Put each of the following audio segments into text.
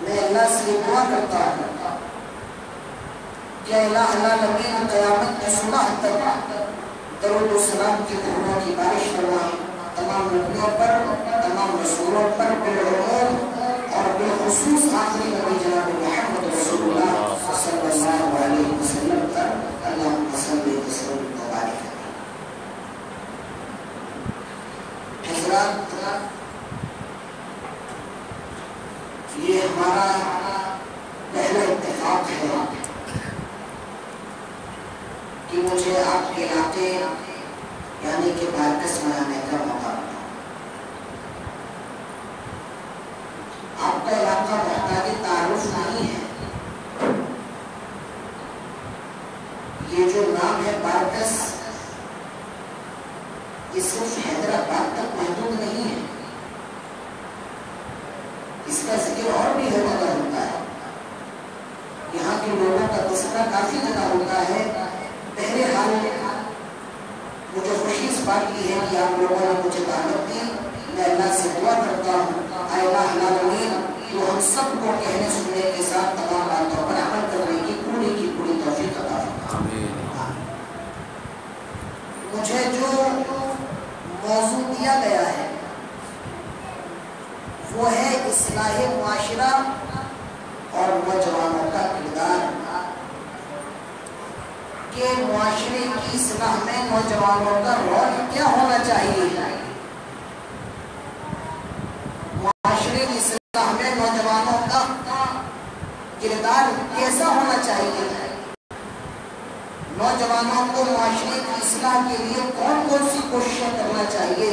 میں اللہ سے دعا کرتا ہوں کہ الہ العالمین قیامت کی صبح تک درود و سلام کی دھوموں کی بارش فرما تمام نبیوں پر، تمام رسولوں پر بالعموم اور بالخصوص آخری نبی جناب محمد رسول اللہ صلی اللہ علیہ وسلم پر اللہم صلی وسلم وبارک۔ حضرات، یہ ہمارا پہلا اتفاق ہے کہ مجھے آپ کے علاقے یعنی کہ بارکس میں آنے کا موقع ملا۔ آپ کا علاقہ محتاج تعارف نہیں ہے۔ یہ جو نام ہے بارکس، یہ صرف حیدرآباد تک محدود نہیں ہے، اس کا ذکر اور بھی ہر جگہ ہوتا ہے، یہاں کے لوگوں کا تذکرہ کافی جگہ ہوتا ہے۔ بہرحال مجھے خوشی اس بات کی ہے کہ آپ لوگوں نے مجھے دعوت دی۔ میں اللہ سے دعا کرتا ہوں اے الہ العالمین تو ہم سب کو کہنے سننے کے ساتھ تمام باتوں پر عمل کرنے کی پوری توفیق عطا فرمائے۔ مجھے جو موضوع دیا گیا ہے وہ ہے اصلاح معاشرہ اور نوجوانوں کا کردار، کہ معاشرے کی اصلاح میں نوجوانوں کا رول کیا ہونا چاہیے، معاشرے کی اصلاح میں نوجوانوں کا کردار کیسا ہونا چاہیے، نوجوانوں کو معاشرے کی اصلاح کے لیے کون کون سی کوششیں کرنا چاہیے۔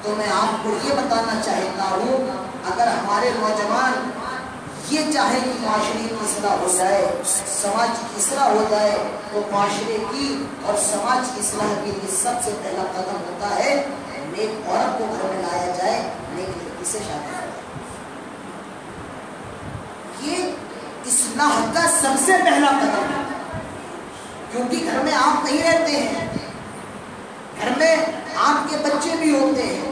تو میں آپ کو یہ بتانا چاہتا ہوں، اگر ہمارے نوجوان یہ چاہے کہ معاشرے کی اصلاح ہو جائے، سماج کی اصلاح ہو جائے، تو معاشرے کی اور سماج کی اصلاح کے لیے سب سے پہلا قدم ہوتا ہے نیک عورت کو گھر میں لایا جائے، نیک لڑکی سے شادی کرے۔ یہ اصلاح کا سب سے پہلا قدم ہے، کیونکہ گھر میں آپ نہیں رہتے ہیں، گھر میں آپ کے بچے بھی ہوتے ہیں۔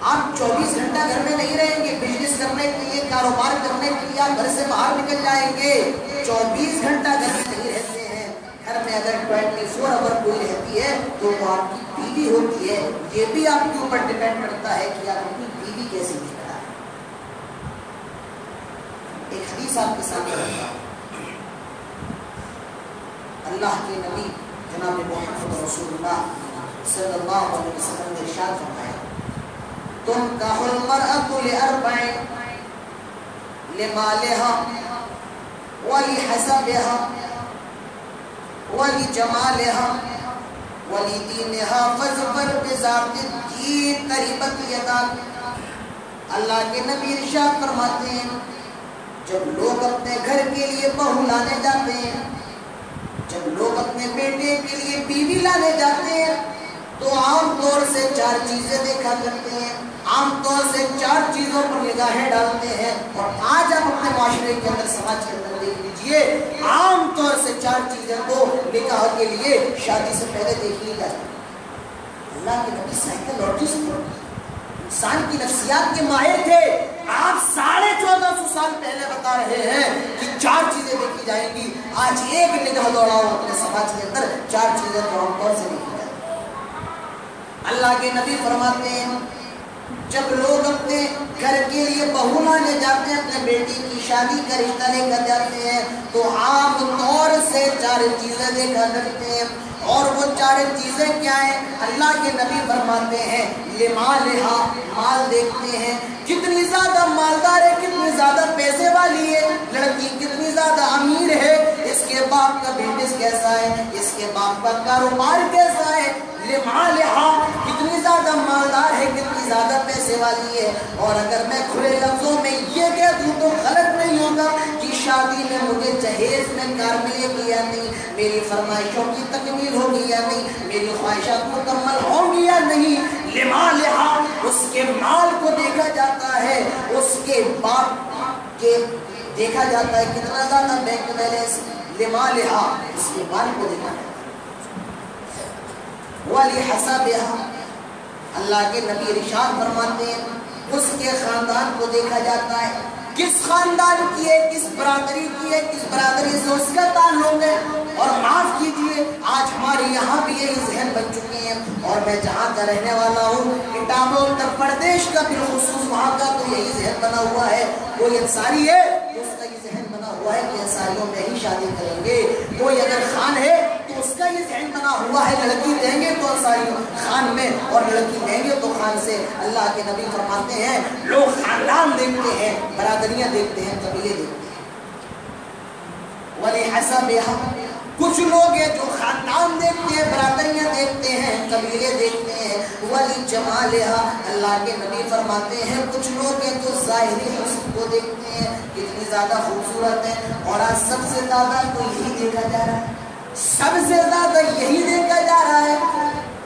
آپ 24 گھنٹہ گھر میں نہیں رہیں گے، بزنس کرنے کے لیے، کاروبار کرنے کے لیے آپ گھر سے باہر نکل جائیں گے، 24 گھنٹہ گھر میں نہیں رہتے ہیں۔ گھر میں اگر 24 آور کوئی رہتی ہے تو وہ آپ کی بیوی ہوتی ہے۔ یہ بھی آپ کے اوپر ڈیپینڈ کرتا ہے کہ آپ اپنی بیوی کیسے دیکھ رہا ہے۔ ایک حدیث آپ کے سامنے رکھتا ہوں، اللہ کے نبی جناب محمد رسول اللہ صلی اللہ علیہ وسلم نے ارشاد فرمایا، تنکح المرأة لأربع، لمالها ولحسبها ولجمالها ولدينها فاظفر بذات الدين تربت يداك۔ اللہ کے نبی ارشاد فرماتے ہیں، جب لوگ اپنے گھر کے لیے بہو لانے جاتے ہیں، جب لوگ اپنے بیٹے کے لیے بیوی لانے جاتے ہیں، تو عام طور سے 4 چیزیں دیکھا کرتے ہیں، عام طور سے 4 چیزوں پر نگاہیں ڈالتے ہیں۔ اور آج آپ اپنے معاشرے کے اندر، سماج کے اندر دیکھ لیجئے، عام طور سے 4 چیزیں تو نکاح کے لیے شادی سے پہلے دیکھ لی جاتی ہیں۔ اللہ کے نبی سائیکالوجسٹ تھے، انسان کی نفسیات کے ماہر تھے۔ آپ 1450 سال پہلے بتا رہے ہیں کہ 4 چیزیں دیکھی جائیں گی۔ آج ایک نگاہ دوڑاؤ اپنے سماج کے اندر، 4 چیزیں تو عام طور سے دیکھی جائیں گی۔ اللہ کے نبی فرماتے ہیں، جب لوگ اپنے گھر کے لیے بہو لانے جاتے ہیں، اپنے بیٹی کی شادی کا رشتہ لے کر جاتے ہیں، تو عام طور سے 4 چیزیں دیکھا کرتے ہیں۔ اور وہ 4 چیزیں کیا ہیں؟ اللہ کے نبی فرماتے ہیں، لمالہا، مال دیکھتے ہیں، کتنی زیادہ مالدار ہے، کتنی زیادہ پیسے والی ہے لڑکی، کتنی زیادہ امیر ہے، اس کے باپ کا بزنس کیسا ہے، اس کے باپ کا کاروبار کیسا ہے، لمالہا، کتنی زیادہ مالدار ہے، کتنی زیادہ پیسے والی ہے۔ اور اگر میں کھلے لفظوں میں یہ کہہ دوں تو غلط نہیں ہوگا کہ شادی میں مجھے جہیز میں کار ملے گی یا نہیں، میری فرمائشوں کی تکمیل ہوگی یا نہیں، میری خواہشات مکمل ہوں گی یا نہیں، لمالہا، اس کے مال کو دیکھا جاتا ہے، اس کے باپ کے دیکھا جاتا ہے کتنا زیادہ بینک بیلنس، لمالہا، اس کے مال کو دیکھا جاتا ہے۔ وَلِحَسَبِهَا، اللہ کے نبی ارشاد فرماتے ہیں، اس کے خاندان کو دیکھا جاتا ہے، کس خاندان کی ہے، کس برادری کی ہے، کس برادری سے اس کا تعلق ہے. اور معاف کیجئے آج ہمارے یہاں بھی یہی ذہن بن چکے ہیں. اور میں جہاں کا رہنے والا ہوں اٹاوہ اتر پردیش کا بالخصوص وہاں کا تو یہی ذہن بنا ہوا ہے. کوئی انصاری ہے تو اس کا یہ ذہن بنا ہوا ہے کہ انصاریوں میں ہی شادی کریں گے. کوئی اگر خان ہے تو اس کا یہ ذہن بنا ہوا ہے لڑکی دیں گے تو انصاری خان میں اور لڑکی دیں گے تو خان سے. اللہ کے نبی فرماتے ہیں لوگ خاندان دیکھتے ہیں، برادریاں دیکھتے ہیں، قبیلے دیکھتے ہیں. وَلِحَسَبِهَا کچھ لوگ ہیں جو خاندان دیکھتے ہیں، برادریاں دیکھتے ہیں، قبیلے دیکھتے ہیں. وَلِجَمَالِهَا اللہ کے نبی فرماتے ہیں کچھ لوگ ہیں جو ظاہری حسن کو دیکھتے ہیں کتنی زیادہ خوبصورت ہے. اور آج سب سے زیادہ تو یہی دیکھا جا رہا ہے، سب سے زیادہ یہی دیکھا جا رہا ہے.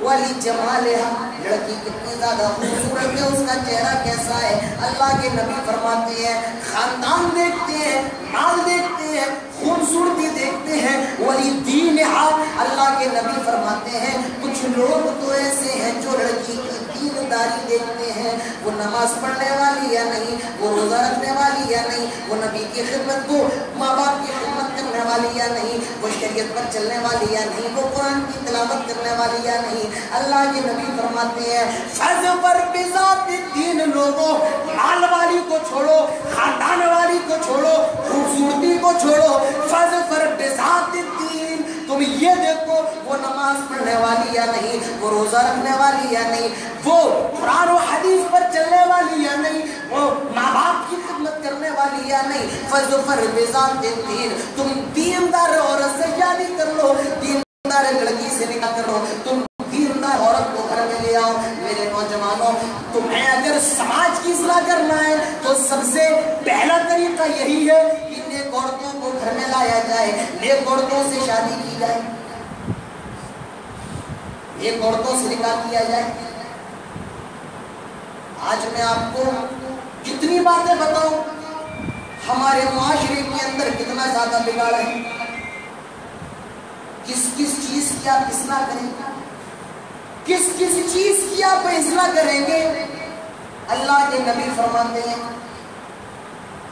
وَلِجَمَالِهَا لڑکی کتنی زیادہ خوبصورت ہے، اس کا چہرہ کیسا ہے. اللہ کے نبی فرماتے ہیں خاندان دیکھتے ہیں، مال دیکھتے ہیں، خوبصورتی دیکھتے ہیں. وَلِدِينِهَا اللہ کے نبی فرماتے ہیں کچھ لوگ تو ایسے ہیں جو لڑکی کی دینداری دیکھتے ہیں، وہ نماز پڑھنے والی یا نہیں، وہ روزہ رکھنے والی یا نہیں، وہ نبی کی خدمت کو ماں باپ کی خدمت کرنے والی یا نہیں، وہ شریعت پر چلنے والی یا نہیں، وہ قرآن کی تلاوت کرنے والی یا نہیں. اللہ کے نبی فرماتے ہیں فَاظْفَرْ بِذَاتِ الدِّينِ لوگوں مال والی کو چھوڑو، خاندان والی کو چھوڑو، خوبصورتی کو چھوڑو. فَاظْفَرْ بِذَاتِ الدِّينِ تم یہ دیکھو وہ نماز پڑھنے والی یا نہیں، وہ روزہ رکھنے والی یا نہیں، وہ قرآن و حدیث پر چلنے والی یا نہیں، وہ ماں باپ کی خدمت کرنے والی یا نہیں. فَاظْفَرْ بِذَاتِ الدِّينِ تم دیندار عورت سے شادی کر لو، دیندار لڑکی سے نکاح کر لو، تم دیندار عورت کو گھر میں لے آؤ. میرے نوجوانوں تمہیں اگر سماج کی اصلاح کرنا ہے تو سب سے پہلا طریقہ یہی ہے کہ نیک عورتوں کو گھر میں لایا جائے، نیک عورتوں سے شادی کی جائے، نیک عورتوں سے نکاح کیا جائے. آج میں آپ کو کتنی باتیں بتاؤں ہمارے معاشرے کے اندر کتنا زیادہ بگاڑ ہے. کس کس چیز کی آپ اصلاح کریں گے، کس کس چیز کی آپ اصلاح کریں گے. اللہ کے نبی فرماتے ہیں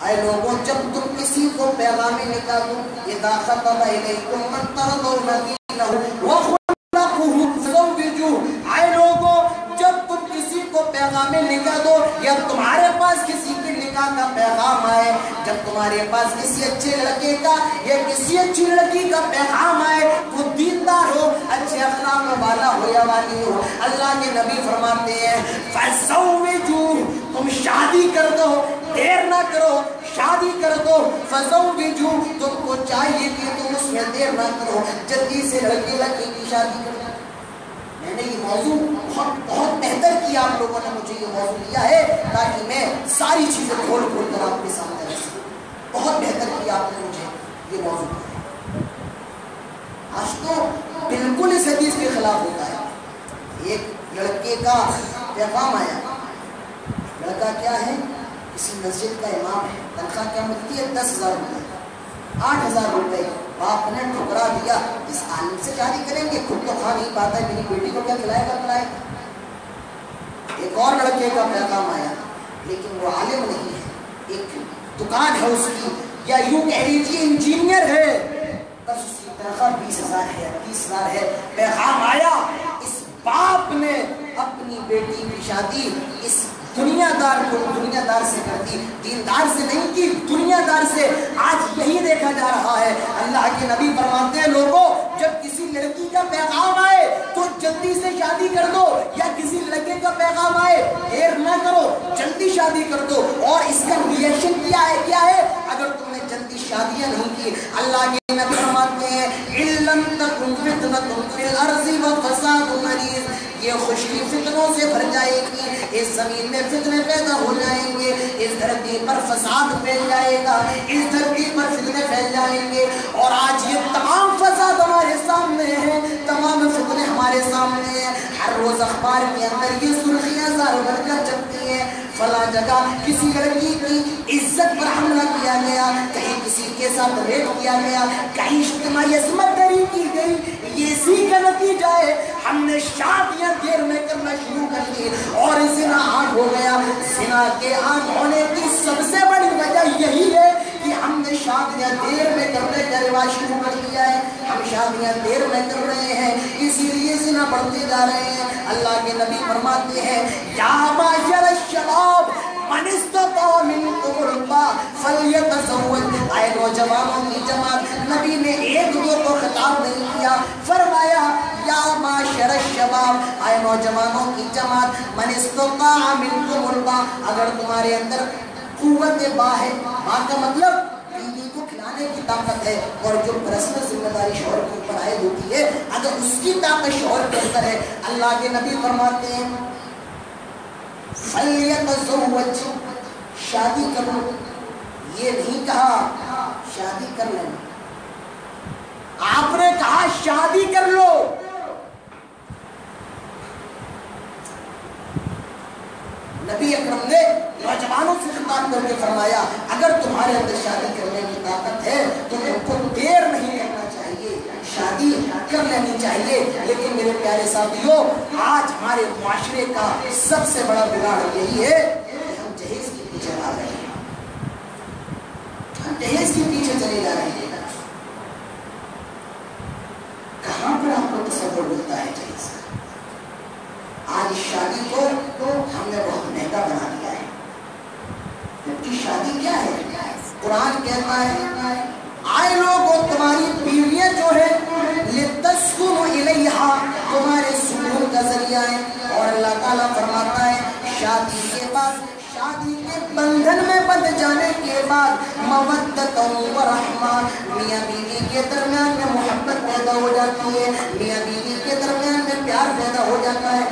اے لوگوں جب تم کسی کو پیغام نکاح دو اذا خطب الیکم من ترضون دینہ وخلقہ فزوجوہ. اے لوگوں جب تم کسی کو پیغام نکاح دو یا تمہارے پاس کسی کے نکاح کا پیغام آئے، جب تمہارے پاس کسی اچھے لڑکے کا یا کسی اچھی لڑکی کا پیغام آئے، وہ دیندار ہو، اچھے اخلاق والا ہو یا والی ہو، اللہ کے نبی فرماتے ہیں فزوجوہ تم شادی کر دو، دیر نہ کرو، شادی کر دو. فزوجوہ تم کو چاہیے کہ تم اس میں دیر نہ کرو، جلدی سے لڑکی کی شادی کر دو. میں نے یہ موضوع بہت بہتر کیا، آپ لوگوں نے مجھے یہ موضوع دیا ہے تاکہ میں ساری چیزیں کھول کر آپ کے سامنے رکھ سکوں. بہت بہتر کیا آپ نے مجھے یہ موضوع دیا. آج تو بالکل اس حدیث کے خلاف ہوتا ہے. ایک لڑکے کا پیغام آیا، لڑکا کیا ہے، کسی مسجد کا امام ہے، تنخواہ کیا ملتی ہے 10,000 روپئے، 8,000 روپئے. باپ نے ٹھکرا دیا اس عالم سے شادی کریں گے، خود تو کھا نہیں پاتا ہے، میری بیٹی کو کیا کھلائے گا پلائے گا. ایک اور لڑکے کا پیغام آیا لیکن وہ عالم نہیں ہے، ایک دکان ہے اس کی، یا یوں کہہ لیجیے انجینئر ہے، بس اس کی تنخواہ 20,000 ہے، 30,000 ہے. پیغام آیا اس باپ نے اپنی بیٹی کی شادی اس دنیا دار سے کر دی، دیندار سے نہیں کی، دنیا دار سے. آج یہی دیکھا جا رہا ہے. اللہ کے نبی فرماتے ہیں لوگوں جب کسی لڑکی کا پیغام آئے تو جلدی سے شادی کر دو، یا کسی لڑکے کا پیغام آئے دیر نہ کرو، جلدی شادی کر دو. اور اس کا ریئیکشن کیا ہے اگر تم نے جلدی شادیاں نہیں کی. اللہ کے نبی فرماتے ہیں اِلَّمْ تَكُنْ فِتْنَةٌ فِي الْأَرْضِ وَفَسَادٌ عَرِيضٌ یہ خشکی فتنوں سے بھر جائے گی، اس زمین میں فتنے پیدا ہو جائیں گے، اس دھرتی پر فساد پھیل جائے گا، اس دھرتی پر فتنے پھیل جائیں گے. اور آج یہ تمام فساد ہمارے سامنے ہیں، تمام فتنے ہمارے سامنے ہیں. ہر روز اخبار کے اندر یہ سرخیاں زار بھر کر چلتی ہیں، فلاں جگہ کسی لڑکی کی عزت پر حملہ کیا گیا، کہیں کسی کے ساتھ ریپ کیا گیا، کہیں اجتماعی عصمت دری کی گئی. یہ اسی کا نتیجہ ہے ہم نے شادیاں دیر میں کرنا شروع کر دی اور زنا عام ہو گیا. زنا کے عام ہونے کی سب سے بڑی وجہ شادیاں دیر میں کرنے کا رواج شروع کر دیا ہے، ہم شادیاں دیر میں کر رہے ہیں، اسی لیے زنا بڑھتے جا رہے ہیں۔ اللہ کے نبی فرماتے ہیں یا معاشر الشباب من استطاع منکم الباء فلیتزوج، اے نوجوانوں کی جماعت، نبی نے ایک دو کو خطاب نہیں کیا، فرمایا یا معاشر الشباب، اے نوجوانوں کی جماعت، من استطاع منکم الباء، اگر تمہارے اندر قوت باء ہے، باء کا مطلب بیوی کو کھلانے کی طاقت ہے، اور جو پرسنل ذمہ داری شوہر کے اوپر عائد ہوتی ہے، اگر اس کی طاقت شوہر کے اندر ہے، اللہ کے نبی فرماتے ہیں فَلْيَتَزَوَّجْ، شادی کرو، یہ نہیں کہا شادی کر لیں، آپ نے کہا شادی کر لو۔ نبی اکرم نے نوجوانوں سے خطاب کر کے فرمایا اگر تمہارے اندر شادی کرنے کی طاقت ہے تو تم کو دیر نہیں کرنا چاہیے، شادی کر لینی چاہیے۔ لیکن میرے پیارے ساتھیوں، آج ہمارے معاشرے کا سب سے بڑا بگاڑ یہی ہے کہ ہم جہیز کے پیچھے آ رہے ہیں، ہم جہیز کے پیچھے چلے جا رہے ہیں۔ کہاں پر آپ کو تصور ملتا ہے جہیز کا؟ آج شادی کو ہم نے بہت مہنگا بنا دیا ہے، جبکہ شادی کیا ہے؟ قرآن کہتا ہے آئے لوگوں تمہاری بیویاں جو ہے لِتَسْكُنُوا إِلَيْهَا، تمہارے سکون کا ذریعہ ہے، اور اللہ تعالیٰ فرماتا ہے شادی کے بعد، شادی کے بندھن میں بندھ جانے کے بعد مَوَدَّةً وَرَحْمَةً، میاں بیوی کے درمیان میں محبت پیدا ہو جاتی ہے، میاں بیوی کے درمیان میں پیار پیدا ہو جاتا ہے۔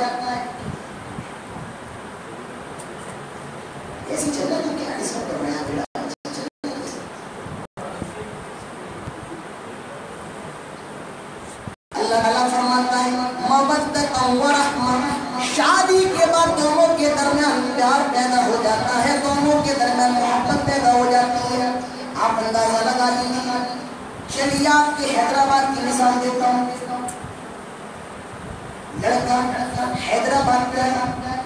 ایسی چل رہا تو کیا اس کا کر رہے ہیں؟ اللہ تعالیٰ فرماتا ہے مَوَدَّةً وَرَحْمَةً، شادی کے بعد دونوں کے درمیان پیار پیدا ہو جاتا ہے، دونوں کے درمیان محبت پیدا ہو جاتی ہے۔ آپ اندازہ لگا لیجیے، چلیے آپ کے حیدرآباد کی مثال دیتا ہوں، لڑکا حیدرآباد کا ہے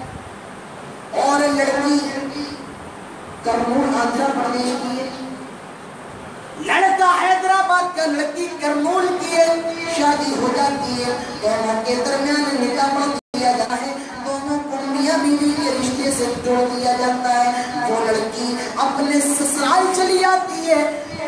اور لڑکی کرنول آندھرا پردیش کی ہے، لڑکا حیدرآباد کا، لڑکی کرنول کی ہے، شادی ہو جاتی ہے، دونوں کے درمیان نکاح پڑھ دیا جاتا ہے، دونوں کو میاں بیوی کے رشتے سے جوڑ دیا جاتا ہے۔ وہ لڑکی اپنے سسرال چلی آتی ہے،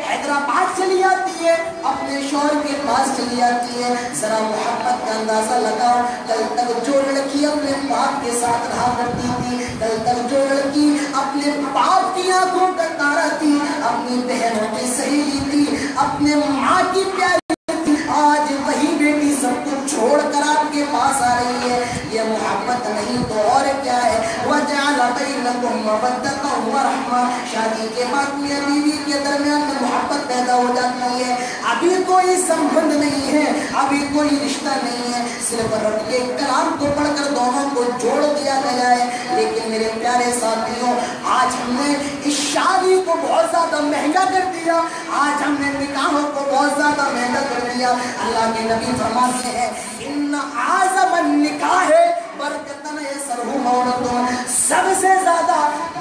حیدرآباد چلی آتی ہے، اپنے شوہر کے پاس چلی آتی ہے۔ ذرا محبت کا اندازہ لگاؤ، کل تک جو لڑکی اپنے باپ کے ساتھ رہا کرتی تھی، کل تک جو لڑکی اپنے باپ کی آنکھوں کا تارا تھی، اپنی بہنوں کی سہیلی تھی، اپنے ماں کی پیاری تھی، آج وہی بیٹی سب کچھ چھوڑ کر آپ کے پاس آ رہی ہے۔ یہ محبت نہیں تو اور کیا ہے؟ وَجَعَلَ بَيْنَكُمْ مَوَدَّةً وَرَحْمَةً، شادی کے بعد میاں بیوی کے درمیان میں محبت پیدا ہو جاتی ہے۔ ابھی کوئی سمبند نہیں ہے، ابھی کوئی رشتہ نہیں ہے، صرف رب کے کلام کو پڑھ کر دونوں کو جوڑ دیا گیا ہے۔ لیکن میرے پیارے ساتھیوں، آج ہم نے اس شادی کو بہت زیادہ مہنگا کر دیا، آج ہم نے نکاحوں کو بہت زیادہ مہنگا کر دیا۔ اللہ کے نبی فرماتے ہیں ان اعظم النکاح برکتن یسرہ مولۃ، سب سے زیادہ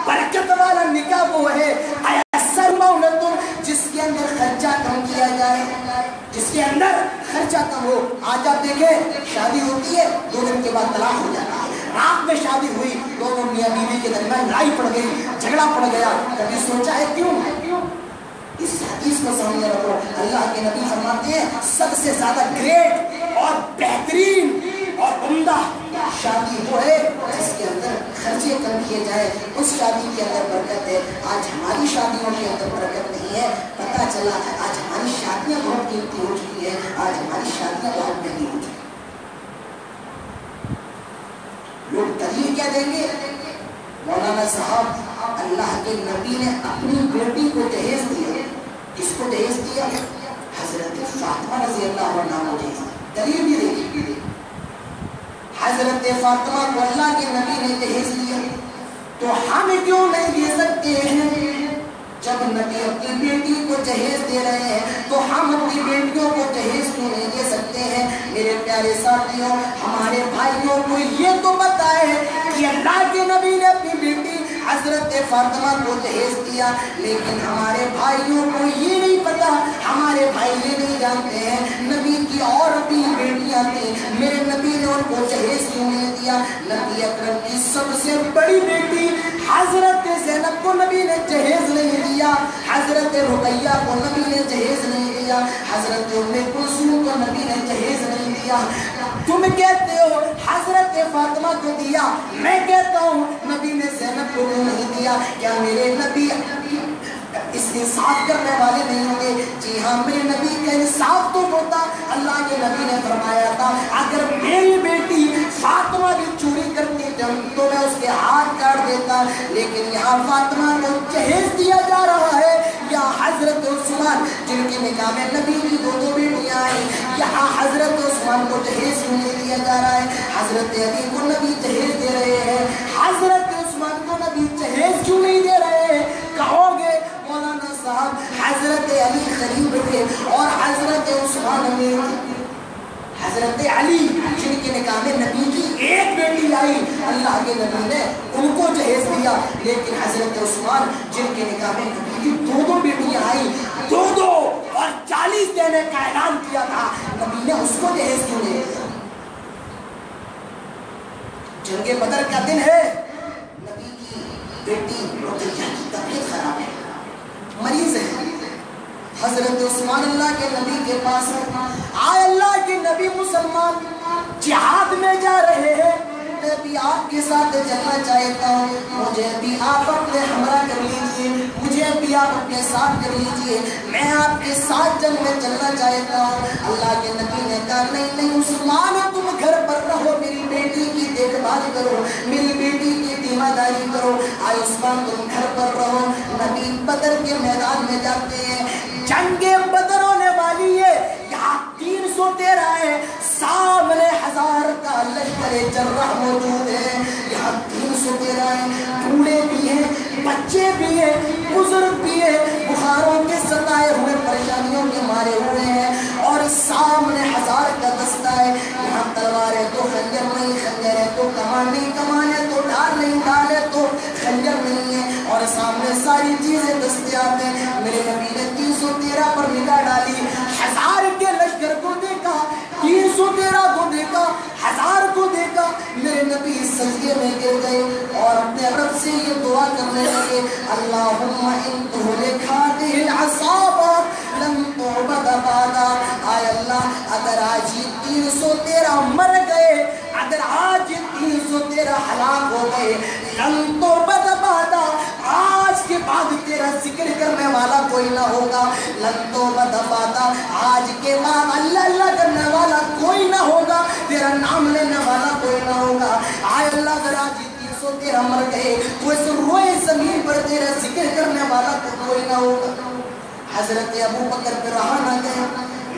برکت والا نکاح وہ ہے ایسر مولۃ جس کے اندر خرچہ کم کیا جائے، جس کے اندر خرچہ کم ہو۔ آج آپ دیکھیں شادی ہوتی ہے، 2 دن کے بعد طلاق ہو جاتا ہے، رات میں شادی ہوئی، دونوں میاں بیوی کے درمیان لڑائی پڑ گئی، جھگڑا پڑ گیا، کبھی سوچا ہے کیوں؟ اس حدیث کو سامنے رکھو، اللہ کے نبی فرماتے ہیں سب سے زیادہ گریٹ اور بہترین اور عمدہ شادی وہ ہے جس کے اندر خرچے کم کیے جائے، اس شادی کے اندر برکت ہے۔ آج ہماری شادیوں کے اندر برکت نہیں ہے، پتہ چلا آج ہماری شادیاں بہت قیمتی ہو چکی ہیں، آج ہماری شادیاں بہت مہنگی ہو چکی ہیں۔ لوگ دلیل کیا دیں گے؟ مولانا صاحب اللہ کے نبی نے اپنی بیٹی کو جہیز دیا، کس کو جہیز دیا؟ حضرت فاطمہ رضی اللہ عنہا کو جہیز دیا۔ دلیل بھی دیکھیے، حضرت فاطمہ کو اللہ کے نبی نے جہیز دیا، تو ہم کیوں نہیں دے سکتے ہیں؟ جب نبی اپنی بیٹی کو جہیز دے رہے ہیں تو ہم اپنی بیٹیوں کو جہیز کیوں نہیں دے سکتے ہیں؟ میرے پیارے ساتھیوں، ہمارے بھائیوں کو یہ تو پتہ ہے کہ اللہ کے نبی نے اپنی بیٹی حضرت فاطمہ کو جہیز دیا، لیکن ہمارے بھائیوں کو یہ نہیں پتا، ہمارے بھائی یہ نہیں جانتے ہیں نبی کی اور بھی بیٹیاں تھیں، میرے نبی نے ان کو جہیز کیوں نہیں دیا؟ نبی اکرم کی سب سے بڑی بیٹی حضرت زینب کو نبی نے جہیز نہیں دیا، حضرت رقیہ کو نبی نے جہیز نہیں دیا، حضرت ام کلثوم کو نبی نے جہیز نہیں دیا۔ تم کہتے ہو حضرت فاطمہ کو دیا، میں کہتا ہوں نبی نے زینب کو نہیں دیا۔ کیا میرے نبی اس انصاف کرنے والے نہیں ہوں گے؟ جی ہاں، میرے نبی کا انصاف تو ہوتا۔ اللہ کے نبی نے فرمایا تھا اگر میری بیٹی فاطمہ بھی چوری کرتی تو میں اس کے ہاتھ کاٹ دیتا، لیکن یہاں فاطمہ کو جہیز دیا جا رہا ہے، یا حضرت عثمان جن کے نکاح میں نبی کی دو بیٹیاں آئیں، یہاں حضرت عثمان کو جہیز کیوں نہیں دیا جا رہا ہے؟ حضرت علی کو نبی جہیز دے رہے ہیں، حضرت عثمان کو نبی جہیز کیوں نہیں دے رہے ہیں؟ کہو گے مولانا صاحب حضرت علی غریب تھے اور حضرت عثمان امیر تھے۔ حضرت علی جن کے نکاح میں نبی کی ایک بیٹی آئی، اللہ کے نبی نے ان کو جہیز دیا، لیکن حضرت عثمان جن کے نکاح میں نبی کی دو بیٹیاں آئی، دو اور 40 دینے کا اعلان کیا تھا، نبی نے اس کو جہیز کیوں نہیں دیا؟ جنگ بدر کا دن ہے، نبی کی بیٹی رقیہ کی طبیعت خراب ہے، مریض ہے، حضرت عثمان اللہ کے نبی کے پاس آئے، اللہ کے نبی مسلمان جہاد میں جا رہے ہیں، میں بھی آپ کے ساتھ چلنا چاہتا ہوں، مجھے بھی آپ اپنے ہمراہ کر لیجئے، مجھے بھی آپ اپنے ساتھ کر لیجئے، میں آپ کے ساتھ جنگ میں چلنا چاہتا ہوں۔ اللہ کے نبی نے کہا نہیں عثمان تم گھر پر رہو، میری بیٹی کی دیکھ بھال کرو، میری بیٹی کی ذمہ داری کرو، آئے عثمان تم گھر پر رہو۔ نبی بدر کے میدان میں جاتے ہیں، جنگ بدر ہونے والی ہے، یہاں 313 ہے، سامنے 1000 کا لشکر جرح موجود ہے، یہاں 313 ہیں، بوڑھے بھی ہیں، بچے بھی ہیں، بزرگ بھی ہیں، بخاروں کے ستائے ہوئے پریشانیوں کے مارے ہوئے ہیں، اور سامنے 1000 کا دستہ ہے، یہاں تلوار ہے تو خنجر نہیں، خنجر ہے تو کمان نہیں، کمان ہے تو ڈال نہیں، ڈال ہے تو خنجر نہیں ہے، اور سامنے ساری چیزیں دستیاب ہیں۔ میرے نبی نے 313 پر نگاہ ڈالی، 1000 کے لشکر کو دیکھا، 313 کو دیکھا، 1000 کو دیکھا، میرے نبی سجدے میں گر گئے اور اپنے رب سے یہ دعا کرنے لگے، اللہم ان تہلک ہذہ العصابہ لن تعبد بعدا، آئے اللہ اگر آج یہ 313 مر گئے، اگر آج یہ 313 ہلاک ہو گئے، لن تعبد بعدا، آج کے بعد تیرا ذکر کرنے والا کوئی نہ ہوگا، لن تعبد بعدا، آج کے بعد اللہ اللہ کرنے والا کوئی نہ ہوگا، تیرا نام لینے والا کوئی نہ ہوگا، آئے اللہ اگر آج 313 مر گئے تو اس روئے زمین پر تیرا ذکر کرنے والا کوئی نہ ہوگا۔ حضرت ابو بکر پہ رہا نہ گئے،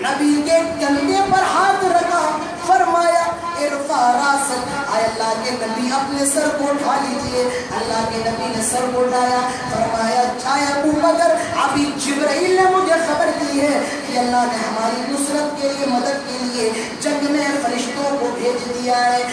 نبی کے کندھے پر ہاتھ رکھا، فرمایا ارفع راسک، آئے اللہ کے نبی اپنے سر کو اٹھا لیجئے، اللہ کے نبی نے سر کو اٹھایا، فرمایا چھائے ابو بکر ابھی جبرائیل نے مجھے خبر دی ہے کہ اللہ نے ہماری نصرت کے لیے، مدد کے لیے جنگ میں فرشتوں کو بھیج دیا ہے،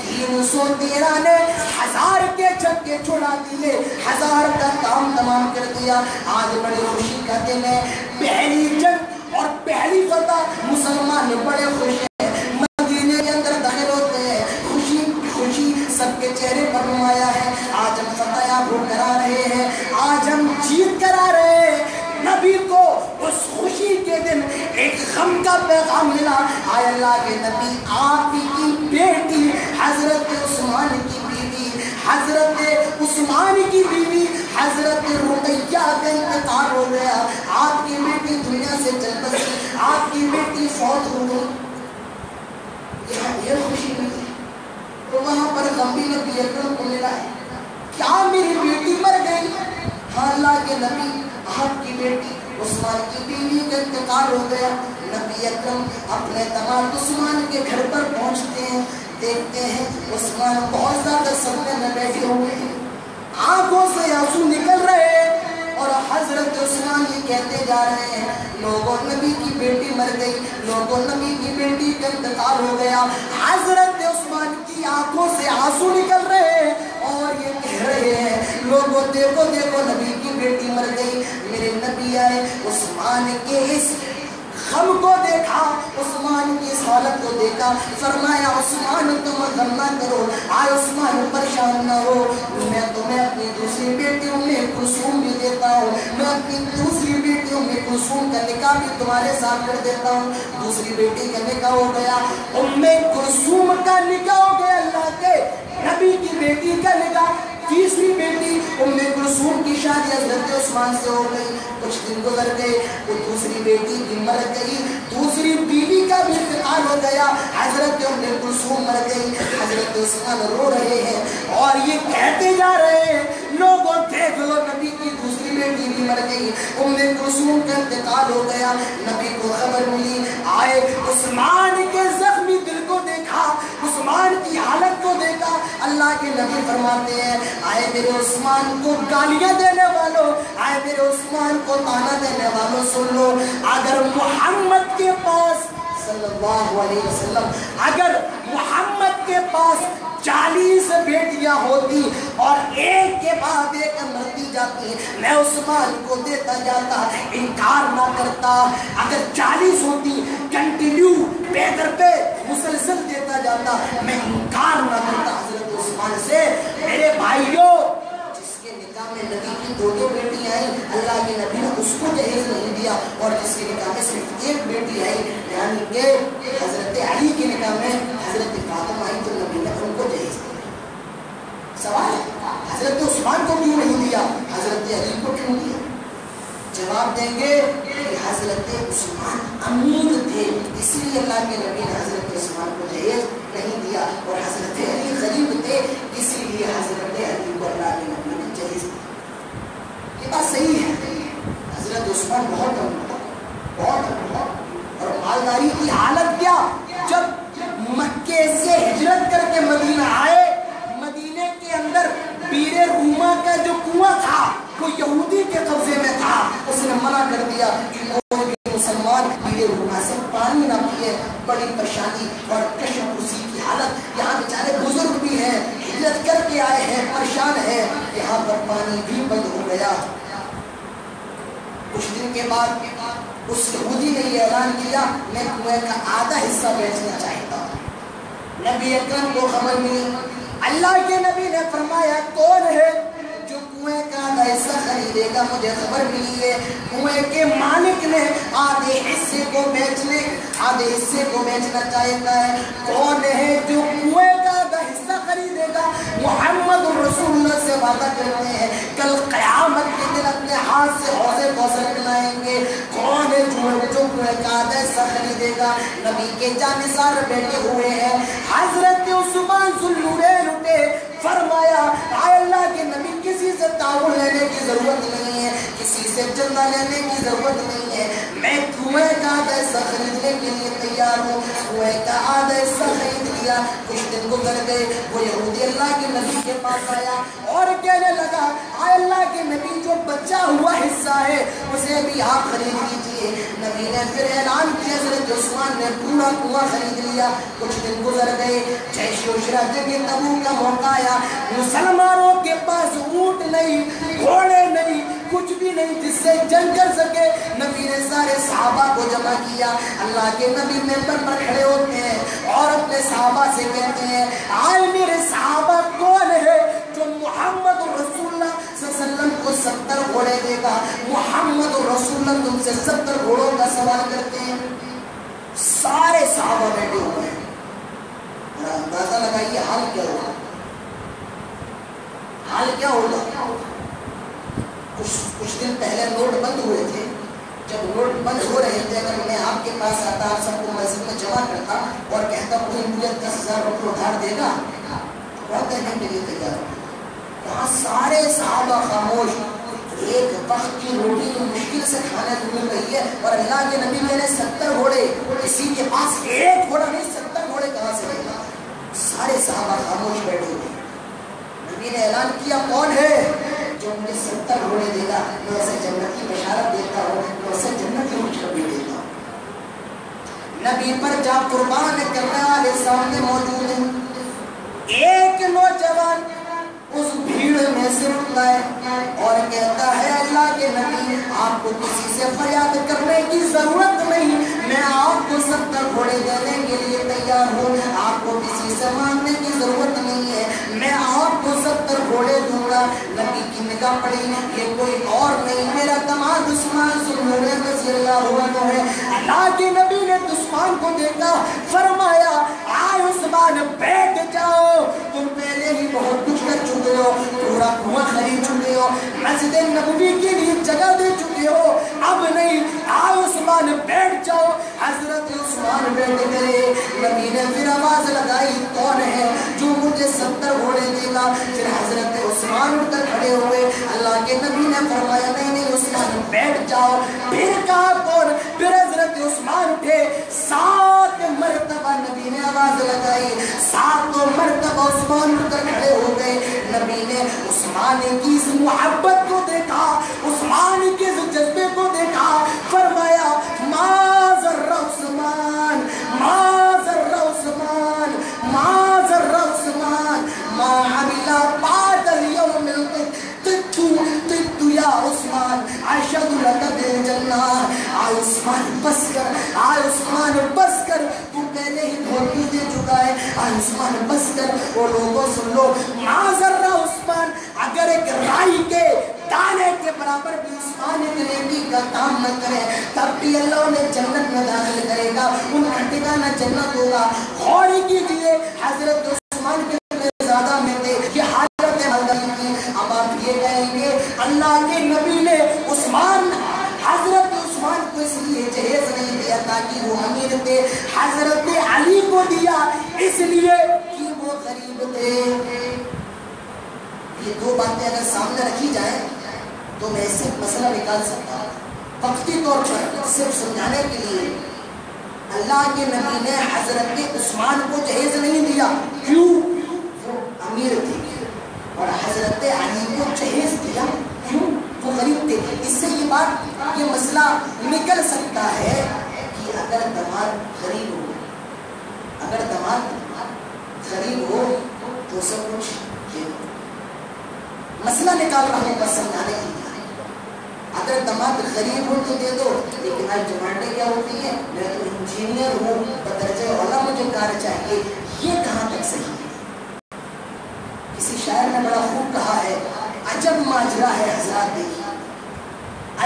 313 نے 1000 کے چھکے چھڑا دیے، 1000 کا کام تمام کر دیا۔ آج بڑی خوشی کا دن ہے، پہلی جنگ اور پہلی فتح، مسلمان بڑے خوش ہیں، مدینے کے اندر داخل ہوتے ہیں، خوشی خوشی سب کے چہرے پر نمایاں ہے، آج ہم فتح یاب ہو کر آ رہے ہیں، آج ہم جیت کر آ رہے ہیں۔ نبی کو اس خوشی کے دن ایک غم کا پیغام ملا، آئے اللہ کے نبی آپ کی بیٹی حضرت عثمان کی بیوی، حضرت عثمان کی بیوی حضرت رقیہ کا انتقال ہو گیا، آپ کی بیٹی دنیا سے چل بسی، آپ کی بیٹی فوت ہو گئی، یہ خوشی ملی، تو وہاں پر غم بھی نبی اکرم کو ملا ہے، کیا میری بیٹی مر گئی؟ ہاں اللہ کے نبی آپ کی بیٹی عثمان کی بیوی کا انتقال ہو گیا۔ نبی اکرم اپنے داماد عثمان کے گھر پر پہنچتے ہیں، دیکھتے ہیں عثمان بہت زیادہ صدمے میں بیٹھے ہوئے ہیں، آنکھوں سے آنسو نکل رہے ہیں، اور حضرت عثمان یہ کہتے جا رہے ہیں لوگوں نبی کی بیٹی مر گئی، لوگوں نبی کی بیٹی کا انتقال ہو گیا۔ حضرت عثمان کی آنکھوں سے آنسو نکل رہے ہیں اور یہ کہہ رہے ہیں لوگوں دیکھو دیکھو نبی کی بیٹی مر گئی. میرے نبی آئے, عثمان کے اس غم کو دیکھا, عثمان کی اس حالت کو دیکھا, فرمایا عثمان تم غم نہ کرو, آئے عثمان پریشان نہ ہو, میں تمہیں اپنی دوسری بیٹی ام کلثوم بھی دیتا ہوں, میں اپنی دوسری بیٹی ام کلثوم کا نکاح بھی تمہارے ساتھ کر دیتا ہوں. دوسری بیٹی کا نکاح ہو گیا, ام کلثوم کا نکاح ہو گیا, اللہ کے نبی کی بیٹی کا نکاح. تیسری بیٹی ام کلثوم کی شادی حضرت عثمان سے ہو گئی. کچھ دن گزر گئے, وہ دوسری بیٹی بھی مر گئی, دوسری بیوی کا بھی انتقال ہو گیا, حضرت ام کلثوم مر گئی. حضرت عثمان رو رہے ہیں اور یہ کہتے جا رہے ہیں لوگوں دیکھ لو نبی کی دوسری بیٹی بھی مر گئی, ام کلثوم کا انتقال ہو گیا. نبی کو خبر ملی, آئے عثمان کے زخمی دل کو دیکھا, عثمان کی حالت کو دیکھا. اللہ کے نبی فرماتے ہیں, آئے میرے عثمان کو گالیاں دینے والوں, آئے میرے عثمان کو تانا دینے والوں, سن لو, اگر محمد کے پاس صلی اللہ علیہ وسلم, اگر محمد کے پاس 40 بیٹیاں ہوتی اور ایک کے بعد ایک مرتی جاتی, میں عثمان کو دیتا جاتا, انکار نہ کرتا. اگر 40 ہوتی کنٹینیو پے در پہ مسلسل دیتا جاتا, میں انکار نہ کرتا حضرت عثمان سے. میرے بھائیوں, جس کے نکاح میں نبی کی 2 بیٹی آئیں, اللہ کے نبی نے اس کو جہیز نہیں دیا, اور جس کے نکاح میں صرف 1 بیٹی آئی, یعنی کہ حضرت علی کے نکاح میں حضرت فاطمہ آئی, تو نبی نے ان کو جہیز دیا. سوال ہے, حضرت عثمان کو کیوں نہیں دیا, حضرت علی کو کیوں دیا؟ جواب دیں گے کہ حضرت عثمان امین تھے, اسی لیے اللہ کے نبی نے حضرت عثمان کو جہیز نہیں دیا, اور حضرت علی غریب تھے, اسی لیے حضرت علی کو اللہ کے نبی نے جہیز دیا. یہ بات صحیح ہے, حضرت عثمان بہت اور مالداری کی حالت کیا, جب مکے سے ہجرت کر کے مدینہ آئے, مدینے کے اندر بیر روما کا جو کنواں تھا وہ یہودی کے قبضے میں تھا. اس نے منع کر دیا کہ کوئی بھی مسلمان بیر روما سے پانی نہ پیے. بڑی پریشانی اور کشمکشی کی حالت, یہاں بیچارے بزرگ بھی ہیں, ہجرت کر کے آئے ہیں, پریشان ہیں, یہاں پر پانی بھی بند ہو گیا. کچھ دن کے بعد اس یہودی نے یہ اعلان کیا, میں کنویں کا آدھا حصہ بیچنا چاہتا ہوں. نبی اکرم کو خبر ملی, اللہ کے نبی نے فرمایا, کون ہے جو کنویں کا آدھا حصہ خریدے گا؟ مجھے خبر ملی ہے کنویں کے مالک نے آدھے حصے کو بیچنا چاہتا ہے. کون ہے جو کنویں کا آدھا حصہ خریدے گا؟ محمد رسول اللہ سے وعدہ کرتے ہیں کل قیامت کے دن اپنے ہاتھ سے حوض کوثر پلائیں گے. کون ہے جو کنویں کا آدھا حصہ خریدے گا؟ نبی کے جانثار بیٹھے ہوئے ہیں, حضرت عثمان ذوالنورین اٹھے, فرمایا اے اللہ کے نبی, کسی سے تعاون لینے کی ضرورت نہیں ہے, کسی سے چندہ لینے کی ضرورت نہیں ہے, میں کنویں کا آدھا حصہ خریدنے کے لیے تیار ہوں. کنویں کا آدھا حصہ خرید لیا. کچھ دن گزر گئے, وہ یہودی اللہ کے نبی کے پاس آیا اور کہنے لگا, اے اللہ کے نبی, جو بچا ہوا حصہ ہے اسے بھی آپ خرید لیجیے. نبی نے پھر اعلان کیا, حضرت عثمان نے پورا کنواں خرید لیا. کچھ دن گزر گئے, جیش عشرہ جنگ تبوک کا موقع آیا, مسلمانوں کے پاس اونٹ نہیں, گھوڑے نہیں, کچھ بھی نہیں جس سے جنگ کر سکے. نبی نے سارے صحابہ کو جمع کیا. اللہ کے نبی منبر پر کھڑے ہوتے ہیں اور اپنے صحابہ سے کہتے ہیں, آئے میرے صحابہ, کون ہے جو محمد رسول اللہ صلی اللہ علیہ وسلم کو 70 گھوڑے دے گا؟ محمد رسول اللہ تم سے 70 گھوڑوں کا سوال کرتے ہیں. سارے صحابہ بیٹھے ہوئے ہیں. اندازہ لگائیے حال کیا ہوگا, حال کیا ہوگا. کچھ دن پہلے نوٹ بند ہوئے تھے. جب نوٹ بند ہو رہے تھے, اگر میں آپ کے پاس آتا, آپ سب کو مسجد میں جمع کرتا اور کہتا کوئی مجھے 10,000 روپے ادھار دے گا, بہت دینے کے لیے تیار ہو. وہاں سارے صحابہ خاموش. ایک وقت کی روٹی تو مشکل سے کھانے کو مل رہی ہے, اور اللہ کے نبی میں نے 70 گھوڑے, کسی کے پاس ایک گھوڑا نہیں, 70 گھوڑے کہاں سے لے گا؟ سارے صحابہ خاموش بیٹھے ہوئے. نبی نے اعلان کیا, کون ہے جو مجھے 70 گھوڑے دے گا؟ میں اسے جنت کی بشارت دیتا ہوں, میں اسے جنت کی خوشخبری دیتا ہوں. نبی پر جا قربان کرنے والے سامنے موجود ہیں. ایک نوجوان اس بھیڑ میں سے اٹھتا ہے اور کہتا ہے اللہ کے نبی آپ کو کسی سے فریاد کرنے کی ضرورت نہیں، میں آپ کو 70 گھوڑے دینے کے لیے تیار ہوں، آپ کو کسی سے مانگنے کی ضرورت نہیں ہے، میں آپ کو 70 گھوڑے دوں گا۔ نبی کی نگاہ پڑی، یہ کوئی اور نہیں میرا داماد عثمان رضی اللہ عنہ ہے۔ اللہ کے نبی نے عثمان کو دیکھا، فرمایا آئے عثمان بیٹھ جاؤ، تم پہلے ہی بہت کچھ کر چکے ہو، پورا کنواں خرید چکے ہو، مسجد نبوی کے لیے جگہ دے چکے ہو، اب نہیں، آئے عثمان بیٹھ جاؤ۔ حضرت عثمان بیٹھ گئے۔ نبی نے پھر آواز لگائی کون ہے جو مجھے 70 گھوڑے دے گا؟ پھر حضرت عثمان اٹھ کر کھڑے ہوئے۔ اللہ کے نبی نے فرمایا نہیں عثمان بیٹھ جاؤ۔ پھر کہا کون؟ پھر حضرت عثمان اٹھے، 7 مرتبہ نبی نے آواز لگائی، 7 مرتبہ عثمان اٹھ کر کھڑے ہو گئے۔ نبی نے عثمان کی اس محبت کو دیکھا، عثمان کے اس جذبے کو دیکھا، فرمایا ما ذر عثمان، ما ذر عثمان، ما ذر عثمان، ما عمل بعد اليوم طبت یا عثمان اشهد لك بالجنہ۔ آئے عثمان بس کر، آئے عثمان بس کر، تو پہلے ہی دھوکے دے چکا ہے، آئے عثمان بس کر۔ وہ لوگوں سن لو، ما ذر عثمان، اگر ایک رائی کے دانے کے برابر بھی عثمان نیکی کا کام نہ کرے تب بھی اللہ انہیں جنت میں داخل کرے گا، ان کا ٹھکانہ جنت ہوگا۔ غور کیجیے حضرت عثمان کے زیادہ میں تھے یہ حالت حالداری کی۔ اب آپ یہ کہیں گے اللہ کے نبی نے عثمان، حضرت عثمان کو اس لیے جہیز نہیں دیا تاکہ وہ امیر تھے، حضرت علی کو دیا اس لیے کہ وہ غریب تھے۔ یہ دو باتیں اگر سامنے رکھی جائیں تو میں اس سے مسئلہ نکال سکتا ہوں۔ وقتی طور پر صرف سمجھانے کے لیے اللہ کے نبی نے حضرت عثمان کو جہیز نہیں دیا، کیوں؟ وہ امیر تھے، اور حضرت علی کو جہیز دیا، کیوں؟ وہ غریب تھے۔ اس سے یہ بات، یہ مسئلہ نکل سکتا ہے کہ اگر داماد غریب ہو، اگر داماد غریب ہو تو سب کچھ مسئلہ نکال رہا ہوں بس سمجھانے کے لیے۔ اگر داماد غریب ہو تو دے دو، لیکن آج ڈیمانڈیں کیا ہوتی ہیں؟ میں تو انجینئر ہوں، بدرجہ اولا مجھے کار چاہیے، یہ کہاں تک صحیح ہے؟ کسی شاعر نے بڑا خوب کہا ہے، عجب ماجرا ہے حضرات دیکھیے،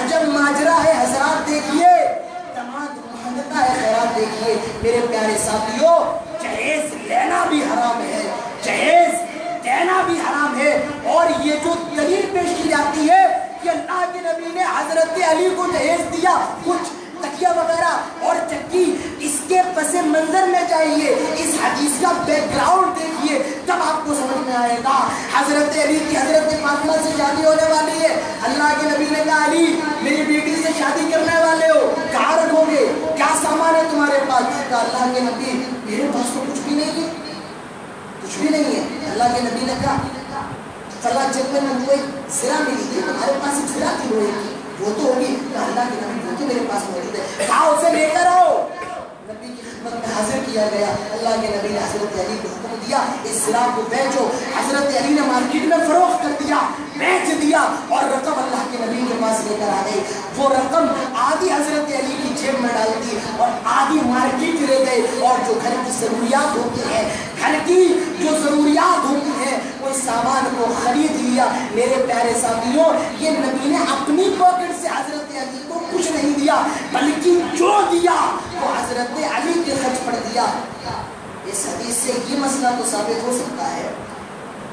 عجب ماجرا ہے حضرات دیکھیے، داماد مہنگتا ہے خیرات دیکھیے۔ میرے پیارے ساتھیوں، جہیز لینا بھی حرام ہے، جہیز دینا بھی حرام ہے، اور یہ جو دلیل پیش کی جاتی ہے کہ اللہ کے نبی نے حضرت علی کو جہیز دیا، کچھ تکیہ وغیرہ اور چکی، اس کے پس منظر میں جائیے، اس حدیث کا بیک گراؤنڈ دیکھیے، تب آپ کو سمجھ میں آئے گا۔ حضرت علی کی حضرت فاطمہ سے شادی ہونے والی ہے، اللہ کے نبی نے کہا علی میری بیٹی سے شادی کرنے والے ہو، کہاں رکھو گے؟ کیا سامان ہے تمہارے پاس؟ کہا اللہ کے نبی میرے پاس تو کچھ بھی نہیں ہے، کچھ بھی نہیں ہے۔ اللہ کے نبی نے کہا فلاں جنگل میں مجھے زرہ ملی تھی، تمہارے پاس ایک زرہ کی لوہے کی وہ تو ہوگی؟ کہا اللہ کے نبی وہ تو میرے پاس موجود ہے، کہا اسے لے کر آؤ۔ نبی کی خدمت میں حاضر کیا گیا، اللہ کے نبی نے حضرت علی کو حکم دیا اس زرہ کو بیچو۔ حضرت علی نے مارکیٹ میں فروخت کر دیا، بیچ دیا، اور رقم اللہ کے نبی کے پاس لے کر آ گئی۔ وہ رقم آدھی حضرت علی کی جیب میں ڈال دی اور آدھی مارکیٹ لے گئے، اور جو گھر کی ضروریات ہوتی ہیں، گھر کی جو ضروریات ہوتی ہیں وہ سامان کو خرید لیا۔ میرے پیارے ساتھیوں، یہ نبی نے اپنی پاکٹ سے حضرت علی کو کچھ نہیں دیا، بلکہ جو دیا وہ حضرت علی کے خرچ پڑ دیا۔ اس حدیث سے یہ مسئلہ تو ثابت ہو سکتا ہے،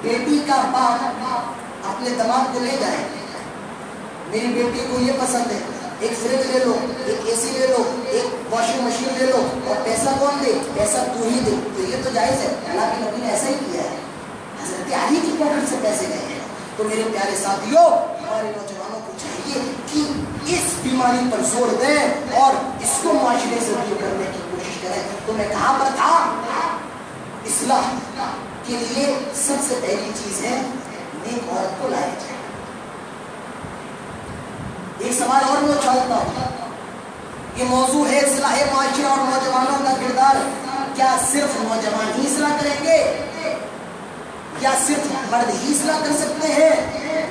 بیٹی کا باپ اپنے داماد کو لے جائے، میری بیٹی کو یہ پسند ہے، ایک فریج لے لو، ایک اے سی لے لو، ایک واشنگ مشین لے لو، اور پیسہ کون دے؟ پیسہ تو ہی دے، تو یہ تو جائز ہے۔ اللہ کے نبی نے ایسا ہی کیا ہے، حضرت علی کی پاکٹ سے پیسے گئے ہیں۔ تو میرے پیارے ساتھیوں، ہمارے نوجوانوں کو چاہیے کہ اس بیماری پر زور دیں اور اس کو معاشرے سے دور کرنے کی کوشش کریں۔ تو میں کہاں پر تھا؟ اصلاح کے لیے سب سے پہلی چیز ہے نیک عورت کو لائے جائے۔ ایک سوال اور میں اچھالتا ہوں، یہ موضوع ہے اصلاح معاشرہ اور نوجوانوں کا کردار، کیا صرف نوجوان ہی اصلاح کریں گے؟ کیا صرف مرد ہی اصلاح کر سکتے ہیں؟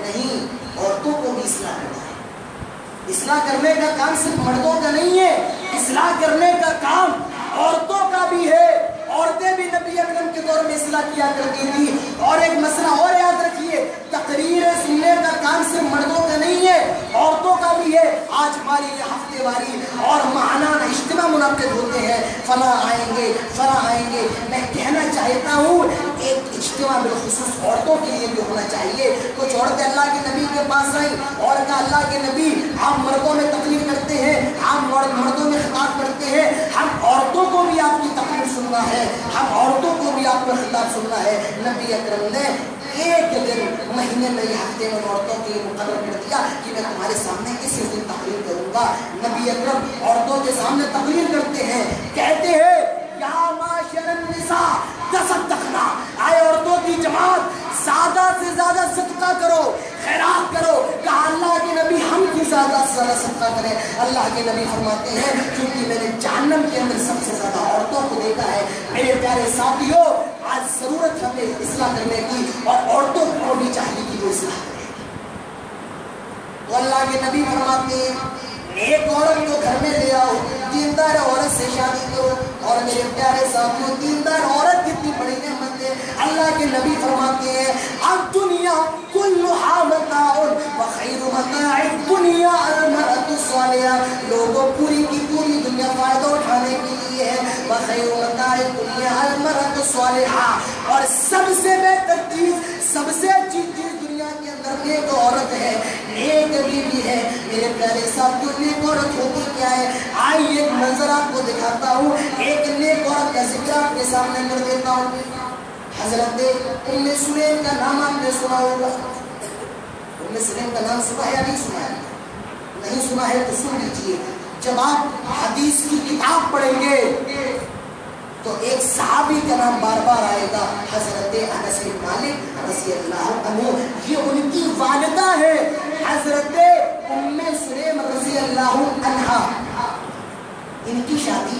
نہیں، عورتوں کو بھی اصلاح کرنا ہے۔ اصلاح کرنے کا کام صرف مردوں کا نہیں ہے، اصلاح کرنے کا کام عورتوں کا بھی ہے۔ عورتیں بھی نبی اکرم کے دور میں اصلاح کیا کرتی تھی۔ اور ایک مسئلہ اور یاد رکھیے، تقریر سننے کا کام صرف مردوں کا نہیں ہے، عورتوں کا بھی ہے۔ آج ہماری ہفتے واری اور ماہانہ اجتماع منعقد ہوتے ہیں، فلاں آئیں گے، فلاں آئیں گے۔ میں کہنا چاہتا ہوں ایک اجتماع بالخصوص عورتوں کے لیے بھی ہونا چاہیے۔ کچھ عورتیں اللہ کے نبی کے پاس آئیں اور کہا اللہ کے نبی آپ مردوں میں تقریر کرتے ہیں، آپ مردوں میں خطاب کرتے ہیں، ہم عورتوں کو بھی آپ کی تقریر سننا ہے، ہم عورتوں کو بھی آپ کا خطاب سننا ہے۔ نبی اکرم نے ایک دن مہینے میں یا ہفتے میں عورتوں کے لیے مقرر کر دیا کہ میں تمہارے سامنے اسی دن تقریر کروں گا۔ نبی اکرم عورتوں کے سامنے تقریر کرتے ہیں، کہتے ہیں یا معاشر النساء تصدقنا، آئے عورتوں کی جماعت زیادہ سے زیادہ صدقہ کرو، خیرات کرو۔ کہا اللہ کے نبی ہم کی زیادہ سے زیادہ صدقہ کریں؟ اللہ کے نبی فرماتے ہیں کیونکہ میں نے جہنم کے اندر سب سے زیادہ عورتوں کو دیکھا ہے۔ میرے پیارے ساتھیوں، آج ضرورت ہے ہمیں اصلاح کرنے کی، اور عورتوں کو بھی چاہیے کہ وہ اصلاح کریں۔ تو اللہ کے نبی فرماتے ہیں ایک عورت کو گھر میں لے آؤ، دیندار عورت سے شادی کرو۔ اور میرے پیارے ساتھیوں، دیندار عورت کتنی بڑی نعمت ہے۔ اللہ کے نبی فرماتے ہیں الدنیا کلھا متاع وخیر متاع الدنیا المرأة الصالحہ، لوگوں پوری کی پوری دنیا فائدہ اٹھانے کے لیے ہے، وخیر متاع الدنیا المرأة الصالحہ، اور سب سے بہتر چیز، سب سے اچھی چیز دنیا کے اندر نیک عورت ہے، نیک بیوی ہے۔ میرے پیارے ساتھیوں، نیک عورت ہوتی کیا ہے؟ آئیے ایک منظر آپ کو دکھاتا ہوں، ایک نیک عورت کا ذکر آپ کے سامنے کر دیتا ہوں۔ حضرت ام سلیم کا نام آپ نے سنا ہوگا۔ ام سلیم کا نام سنا ہے یا نہیں سنا ہے؟ نہیں سنا ہے تو سن لیجیے۔ جب آپ حدیث کی کتاب پڑھیں گے تو ایک صحابی کا نام بار بار آئے گا، حضرت انس بن مالک رضی اللہ عنہ۔ یہ ان کی والدہ ہے حضرت ام سلیم رضی اللہ عنہا۔ ان کی شادی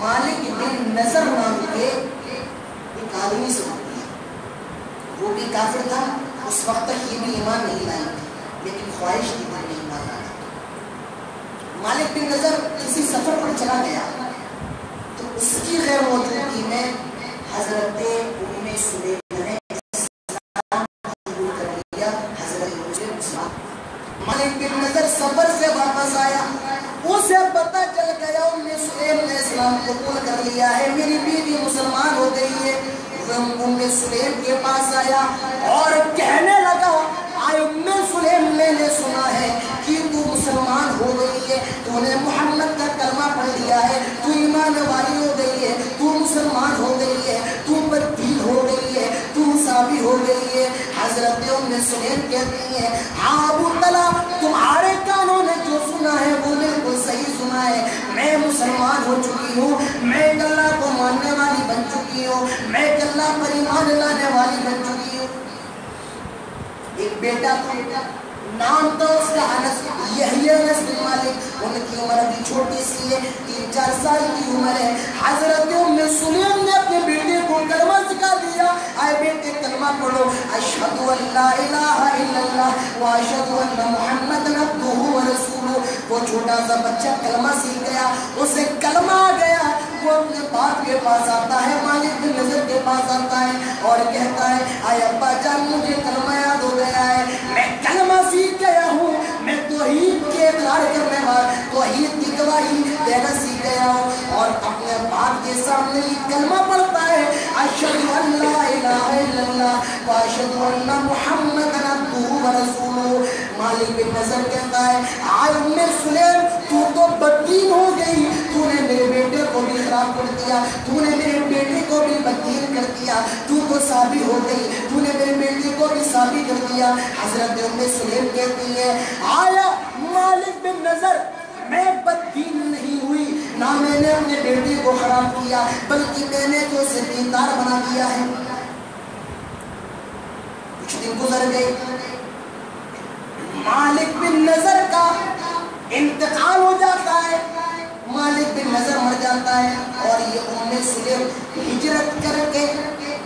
مالک بن نضر نام کے ایک آدمی سے ہوتی ہے۔ وہ بھی کافر تھا، اس وقت تک یہ بھی ایمان نہیں لائی، لیکن خواہش کی پر نہیں ایمان لایا۔ مالک بن نضر کسی سفر پر چلا گیا تو اس کی غیر موجودگی میں حضرت ام سلیم نے اسلام قبول کر لیا۔ حضرت مسلم مالک بن نضر سفر سے واپس آیا، اسے پتہ چل گیا ام سلیم نے اسلام قبول کر لیا ہے، میری بیوی مسلمان ہو گئی ہے۔ ام سلیم کے پاس آیا اور کہنے لگا آئے ام سلیم، میں نے سنا ہے کہ تو مسلمان ہو گئی ہے، تو نے محمد کا کلمہ پڑھ لیا ہے، تو ایمان والی ہو گئی ہے، تو مسلمان ہو گئی ہے، تو بددین ہو گئی ہے، تو صحابی ہو گئی ہے۔ حضرت ام سلیم کہتی ہیں ہاں ابو طلحہ، تمہارے کانوں نے جو سنا ہے وہ بالکل صحیح سنا ہے، میں مسلمان ہو چکی ہوں، میں اللہ کو ماننے والی بن چکی ہوں، میں اللہ پر ایمان لانے والی بن چکی ہوں۔ ایک بیٹا تھا، نام تھا اس کا انس، یحییٰ انس بن مالک۔ ان کی عمر ابھی چھوٹی سی ہے، 3-4 سال کی عمر ہے۔ حضرت ام سلیم نے اپنے بیٹے کو کلمہ سکھا دیا، آئے بیٹے کلمہ پڑھو، اشہد ان لا الہ الا اللہ واشہد ان محمد عبدہ ورسولہ۔ وہ چھوٹا سا بچہ کلمہ سیکھ گیا، اسے کلمہ آ گیا، وہ اپنے باپ کے پاس آتا ہے، مالک بن نضر کے پاس آتا ہے اور کہتا ہے آئے ابا جان مجھے کلمہ یاد ہو گیا ہے، میں کلمہ سیکھ گیا ہوں، میں توحید کے اقرار کرنے والا، توحید کی گواہی دینا سیکھ گیا ہوں۔ اور اپنے باپ کے سامنے یہ کلمہ پڑھتا ہے اشہد ان لا الہ الا اللہ واشہد ان محمد عبدہ ورسولہ۔ مالک بن نضر کہتا ہے آئے ام سلیم، تو بددین ہو گئی، تو نے میرے بیٹے کو بھی خراب کر دیا، تو نے میرے بیٹے کو بھی بددین کر دیا، تو صحابی ہو گئی، تو نے میرے بیٹے کو بھی صحابی کر دیا۔ حضرت ام سلیم کہتی ہے آیا مالک بن نضر، میں بددین نہیں ہوئی، نہ میں نے اپنے بیٹے کو خراب کیا، بلکہ میں نے تو اسے دیندار بنا دیا ہے۔ کچھ دن گزر گئے، مالک بن نضر کا انتقال ہو جاتا ہے، مالک بن نضر مر جاتا ہے، اور یہ ام سلیم ہجرت کر کے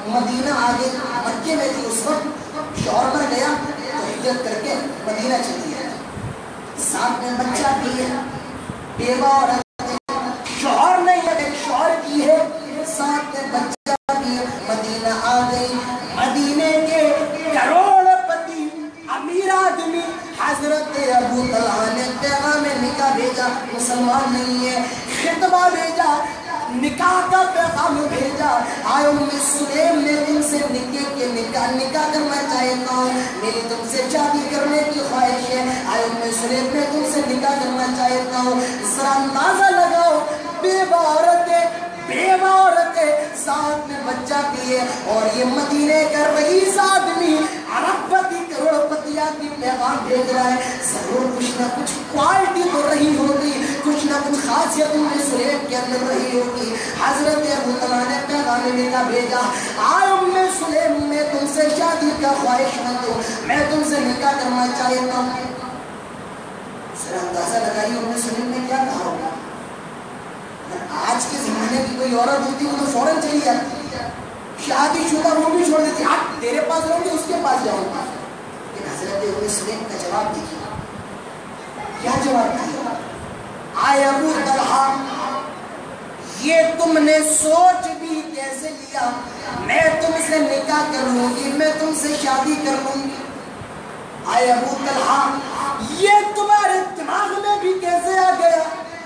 مدینہ آ گئی، مکے میں تھی اس وقت، شوہر مر گیا تو ہجرت کر کے مدینہ چلی گئی، ساتھ میں بچہ بھی ہے، بیوہ عورت ہے، شوہر نہیں ہے، ایک شوہر کی ہے، ساتھ میں بچہ بھی ہے، مدینہ آ گئی، مدینے کے کروڑ پتی امیر آدمی حضرت ابو طلحہ نے پیغام نکاح بھیجا، مسلمان نہیں ہے، خطبہ بھیجا، نکاح کا پیغام بھیجا، آئے ام سلیم نے تم سے نکاح کرنا چاہتا ہوں، میری تم سے شادی کرنے کی خواہش ہے، آئے ام سلیم نے تم سے نکاح کرنا چاہتا ہوں، ذرا اندازہ لگاؤ، بیوہ عورت ہے، ساتھ میں بچہ بھی ہے، اور یہ مدینے کا رئیس آدمی ارب پتی کروڑ پتی آدمی پیغام بھیج رہا ہے، ضرور کچھ نہ کچھ کوالٹی تو رہی ہوگی، کچھ نہ کچھ خاصیت ام سلیم کے اندر رہی ہوگی۔ حضرت ابو طلحہ نے پیغام نکاح بھیجا، آئے ام سلیم میں تم سے شادی کا خواہش مند ہوں، میں تم سے نکاح کرنا چاہتا ہوں۔ ذرا اندازہ لگائیے ام سلیم نے کیا کہا ہوگا؟ آج کے زمانے کی کوئی عورت ہوتی وہ تو فوراً چلی جاتی، شادی شدہ وہ بھی چھوڑ دیتی، ہٹ تیرے پاس رہوں گی اس کے پاس جاؤں گا، لیکن حضرت ام سلیم کا جواب دیکھیے، کیا جواب دیا؟ آئے ابو طلحہ یہ تم نے سوچ بھی کیسے لیا میں تم سے نکاح کر لوں گی، میں تم سے شادی کر لوں گی؟ آئے ابو طلحہ یہ تمہارے دماغ میں بھی کیسے آ گیا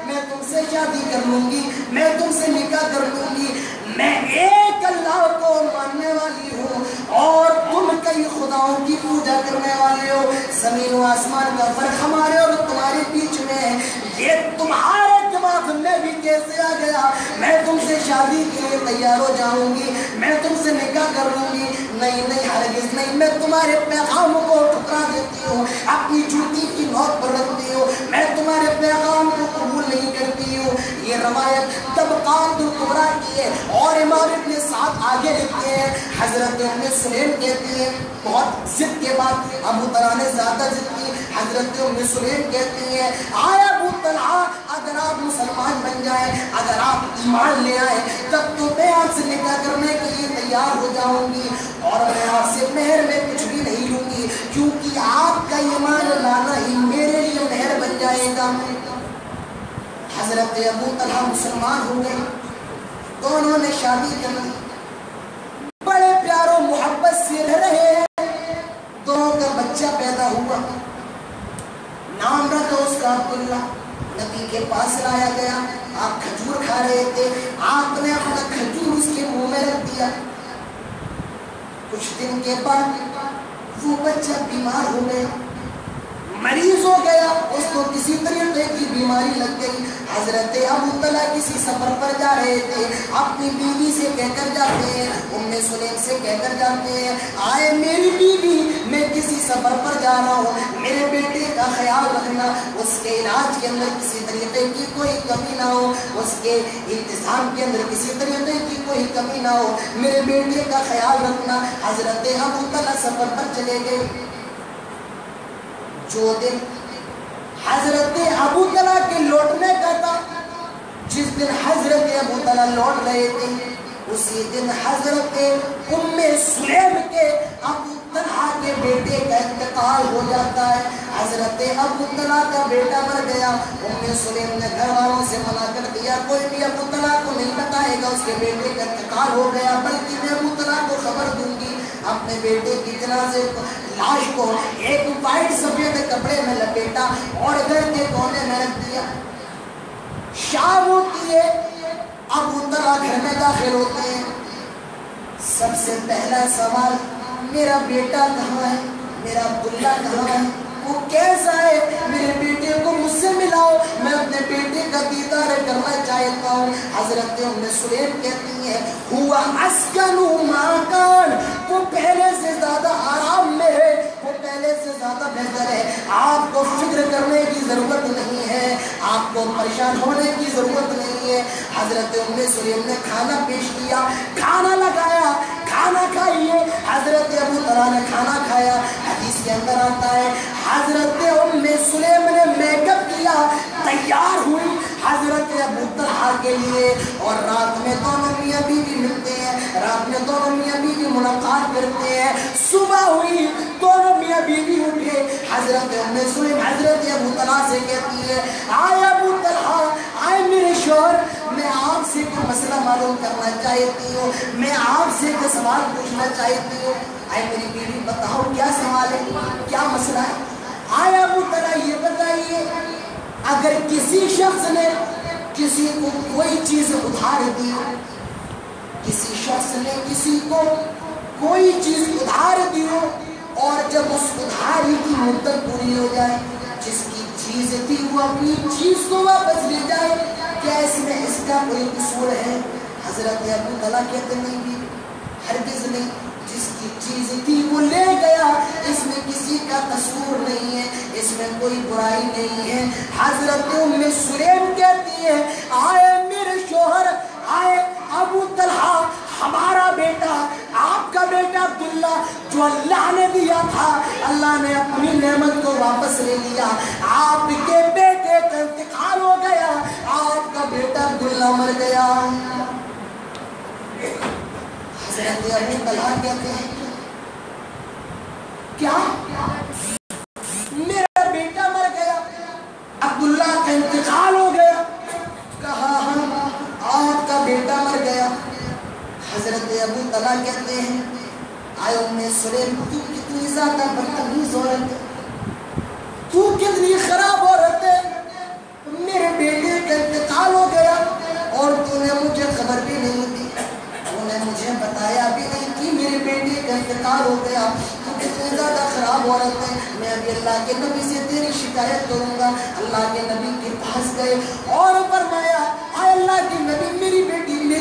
میں تم سے شادی کر لوں گی، میں تم سے نکاح کر لوں گی؟ میں ایک اللہ کو ماننے والی ہوں اور تم کئی خداؤں کی پوجا کرنے والے ہو، زمین و آسمان کا فرق ہمارے اور تمہارے بیچ میں ہے، یہ تمہارے دماغ میں بھی کیسے آ گیا میں تم سے شادی کے لیے تیار ہو جاؤں گی، میں تم سے نکاح کر لوں گی؟ نہیں ہرگز نہیں، میں تمہارے پیغام کو ٹھکرا دیتی ہوں، اپنی جوتی کی نوک پر رکھتی ہوں، میں تمہارے پیغام کو قبول نہیں کرتی ہوں۔ یہ روایت طبقات الکبریٰ کی ہے، اور امام ابن سعد آگے لکھتے ہیں، حضرت ام سلیم کہتی ہیں، بہت ضد کے بعد ابو طلحہ نے زیادہ ضد کی، حضرت ام سلیم کہتی ہیں، آئے ابو طلحہ اگر آپ مسلمان بن جائیں، اگر آپ ایمان لے آئیں، تب تو میں آپ سے نکاح کرنے کے لیے تیار ہو جاؤں گی، اور میں آپ سے مہر میں کچھ بھی نہیں لوں گی، کیونکہ آپ کا ایمان لانا ہی میرے لیے مہر بن جائے گا۔ حضرت ابو طلحہ مسلمان ہو گئے، دونوں نے شادی کر لی، بڑے پیار و محبت سے رہ رہے ہیں، دونوں کا بچہ پیدا ہوا، نام رکھا اس کا عبداللہ، نبی کے پاس لایا گیا، آپ کھجور کھا رہے تھے، آپ نے اپنا کھجور اس کے منہ میں رکھ دیا، کچھ دن کے بعد وہ بچہ بیمار ہو گیا، مریض ہو گیا، اس کو کسی طریقے کی بیماری لگ گئی۔ حضرت ابو طلحہ کسی سفر پر جا رہے تھے، اپنی بیوی سے کہہ کر جاتے ہیں، ام سلیم سے کہہ کر جاتے ہیں، آئے میری بیوی میں کسی سفر پر جا رہا ہوں، میرے بیٹے کا خیال رکھنا، اس کے علاج کے اندر کسی طریقے کی کوئی کمی نہ ہو، اس کے انتظام کے اندر کسی طریقے کی کوئی کمی نہ ہو، میرے بیٹے کا خیال رکھنا۔ حضرت ابو طلحہ سفر پر چلے گئے، جو دن حضرت ابو طلحہ کے لوٹنے کا تھا، جس دن حضرت ابو طلحہ لوٹ رہے تھے، اسی دن حضرت ام سلیم کے ابو طلحہ کے بیٹے کا انتقال ہو جاتا ہے۔ حضرت ابو طلحہ کا بیٹا مر گیا، ام سلیم نے گھر والوں سے منع کر دیا، کوئی بھی ابو طلحہ کو نہیں بتائے گا اس کے بیٹے کا انتقال ہو گیا، بلکہ میں ابو طلحہ کو خبر دوں گی۔ اپنے بیٹے کی جنازے کو، لاش کو ایک وائٹ سفید کپڑے میں لپیٹا اور گھر کے کونے میں رکھ دیا۔ شام ہوتی ہے، ابو طلحہ گھر میں داخل ہوتے ہیں، سب سے پہلا سوال، میرا بیٹا کہاں ہے، میرا عبداللہ کہاں ہے، وہ کیسا ہے، میرے بیٹے کو مجھ سے ملاؤ، میں اپنے بیٹے کا دیدار کرنا چاہتا ہوں۔ حضرت ام سلیم کہتی ہیں، ہوا اسکن ما کان، وہ پہلے سے زیادہ آرام میں ہے، وہ پہلے سے زیادہ بہتر ہے، آپ کو فکر کرنے کی ضرورت نہیں ہے، آپ کو پریشان ہونے کی ضرورت نہیں ہے۔ حضرت ام سلیم نے کھانا پیش کیا، کھانا لگایا، کھانا کھائیے۔ حضرت ابو طلحہ نے کھانا کھایا۔ حدیث کے اندر آتا ہے، حضرت ام سلیم نے میک اپ کیا، تیار ہوئی، حضرت ابو طلحہ کے لیے، اور رات میں دونوں میاں بیوی ملتے ہیں، رات میں دونوں میاں بیوی ملاقات کرتے ہیں۔ صبح ہوئی، دونوں میاں بیوی اٹھے، حضرت ام سلیم حضرت ابو طلحہ سے کہتی ہے آئے ابو طلحہ، آئے میرے شوہر، میں آپ سے کوئی مسئلہ معلوم کرنا چاہتی ہوں، میں آپ سے کوئی سوال پوچھنا چاہتی ہوں۔ آئے میری بیوی بتاؤ کیا سوال ہے، کیا مسئلہ ہے؟ آئے ابو طلحہ یہ بتائیے، اگر کسی شخص نے کسی کو کوئی چیز ادھار دی، کسی شخص نے کسی کو کوئی چیز ادھار دی ہو، اور جب اس ادھاری کی مدت پوری ہو جائے، جس کی چیز تھی وہ اپنی چیز کو واپس لے جائے، کیا اس میں اس کا کوئی قصور ہے؟ حضرت ابو طلحہ کہتے نہیں بھی، ہرگز نہیں، جس کی چیز تھی وہ لے گیا، اس میں کسی کا قصور نہیں ہے، اس میں کوئی برائی نہیں ہے۔ حضرت ام سلیم کہتی ہے آئے میرے شوہر، آئے ابو طلحہ، ہمارا بیٹا، آپ کا بیٹا عبداللہ جو اللہ نے دیا تھا، اللہ نے اپنی نعمت کو واپس لے لیا، آپ کے بیٹے کا انتقال ہو گیا، آپ کا بیٹا عبداللہ مر گیا۔ حضرت ابو طلحہ کہتے ہیں کیا میرا بیٹا مر گیا، عبداللہ کا انتقال ہو گیا؟ کہا ہاں آپ کا بیٹا مر گیا۔ حضرت ابو طلحہ کہتے ہیں آئے ام سلیم، تو کتنی زیادہ بدتمیز عورت ہے، تو کتنی خراب عورت ہے، میرے بیٹے کا انتقال ہو گیا اور تو نے مجھے خبر بھی نہیں دی، تو نے مجھے بتایا بھی نہیں کہ میرے بیٹے کا انتقال ہو گیا، تو کتنی زیادہ خراب عورت ہے، میں ابھی اللہ کے نبی سے تیری شکایت کروں گا۔ اللہ کے نبی کے پاس گئے اور فرمایا اے اللہ کے نبی، میری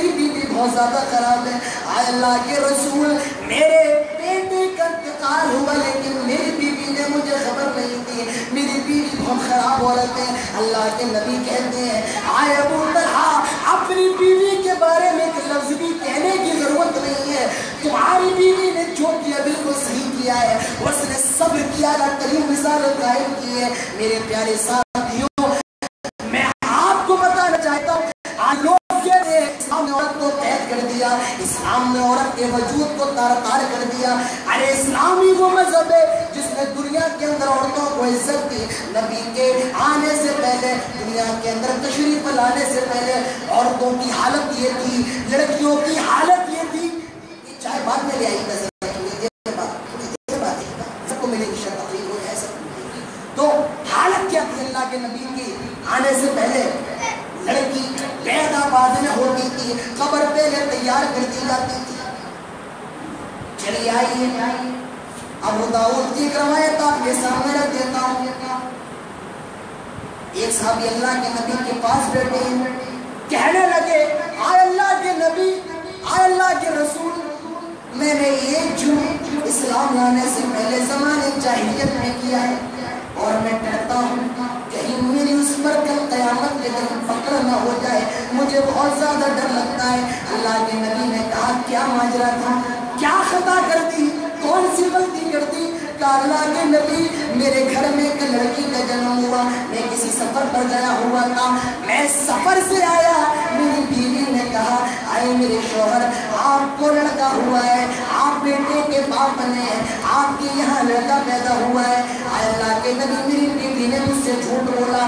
بیوی بہت زیادہ خراب ہے، اے اللہ کے رسول، میرے بیٹے کا انتقال ہوا لیکن میری بیوی نے مجھے خبر نہیں دی، میری بیوی بہت خراب عورت ہے۔ اللہ کے نبی کہتے ہیں آئے ابو طلحہ، اپنی بیوی کے بارے میں ایک لفظ بھی کہنے کی ضرورت نہیں ہے، تمہاری بیوی نے جو کیا بالکل صحیح کیا ہے، اس نے صبر کیا، ترین مثال قائم کی ہے۔ میرے پیارے ساتھیوں، میں آپ کو بتانا چاہتا ہوں آج لوگ کہتے ہیں اسلام نے عورت کو قید کر دیا، اسلام نے عورت کے وجود کو تار تار کر دیا۔ ارے اسلام ہی وہ مذہب ہے جس نے دنیا کے اندر عورتوں کو عزت دی۔ نبی کے آنے سے پہلے، دنیا کے اندر تشریف لانے سے پہلے عورتوں کی حالت یہ تھی، لڑکیوں کی حالت یہ تھی، چاہے بعد میں لے آئی نظر تو حالت کیا تھی اللہ کے نبی کی آنے سے پہلے؟ لڑکی پیدا بعد میں ہوتی تھی، قبر پہلے تیار کر دی جاتی تھی۔ چلی آئیے ابو داؤد کی روایت آپ کے سامنے رکھ دیتا ہوں۔ ایک صحابی اللہ کے نبی کے پاس بیٹھے کہنے لگے آئے اللہ کے نبی، آئے اللہ کے رسول، میں نے ایک جرم اسلام لانے سے پہلے زمانے جاہلیت میں کیا ہے، اور میں کہتا ہوں کہیں میری اس پر کل قیامت کے دن پکڑ نہ ہو جائے، مجھے بہت زیادہ ڈر لگتا ہے۔ اللہ کے نبی نے کہا کیا ماجرا تھا، کیا خطا کر دی، کون سی غلطی کر دی؟ کہا اللہ کے نبی، میرے گھر میں ایک لڑکی کا جنم ہوا، میں کسی سفر پر گیا ہوا تھا، میں سفر سے آیا، میری بیوی نے کہا آئے میرے شوہر، آپ کو لڑکا ہوا ہے، آپ بیٹے کے باپ بنے ہیں، آپ کے یہاں لڑکا پیدا ہوا ہے۔ آئے اللہ کے نبی، میری بیوی نے مجھ سے جھوٹ بولا،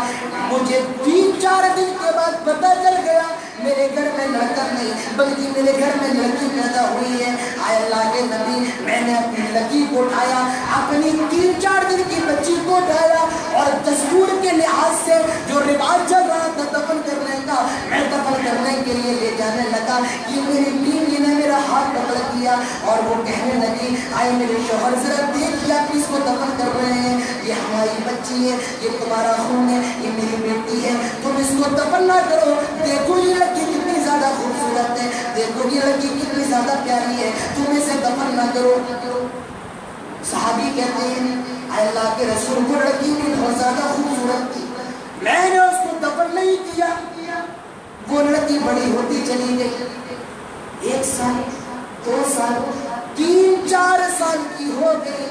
مجھے 3-4 دن کے بعد پتہ چل گیا میرے گھر میں لڑکا نہیں بلکہ میرے گھر میں لڑکی پیدا ہوئی ہے۔ آئے اللہ کے نبی، میں نے اپنی لڑکی کو اٹھایا، اپنی 3-4 دن کی بچی کو اٹھایا، اور دستور کے لحاظ سے جو رواج چل رہا تھا دفن کرنے کا، میں دفن کرنے کے لیے لے جانے لگا کہ میری بیوی نے میرا ہاتھ پکڑ دیا اور وہ کہنے لگی آئے میرے شوہر ذرا دیکھیے آپ کس کو دفن کر رہے ہیں، یہ ہماری بچی ہے، یہ تمہارا خون ہے، یہ میری بیٹی ہے، تم اس کو دفن نہ کرو، دیکھو یہ لڑکی کتنی زیادہ خوبصورت ہے، دیکھو یہ لڑکی کتنی زیادہ پیاری ہے، تم اسے دفن نہ کرو۔ صحابی کہتے ہیں اے اللہ کے رسول، کو لڑکی بھی بہت زیادہ خوبصورت تھی، میں نے اس کو دفن نہیں کیا۔ وہ لڑکی بڑی ہوتی چلی گئی، 1 سال 2 سال 3-4 سال کی ہو گئی،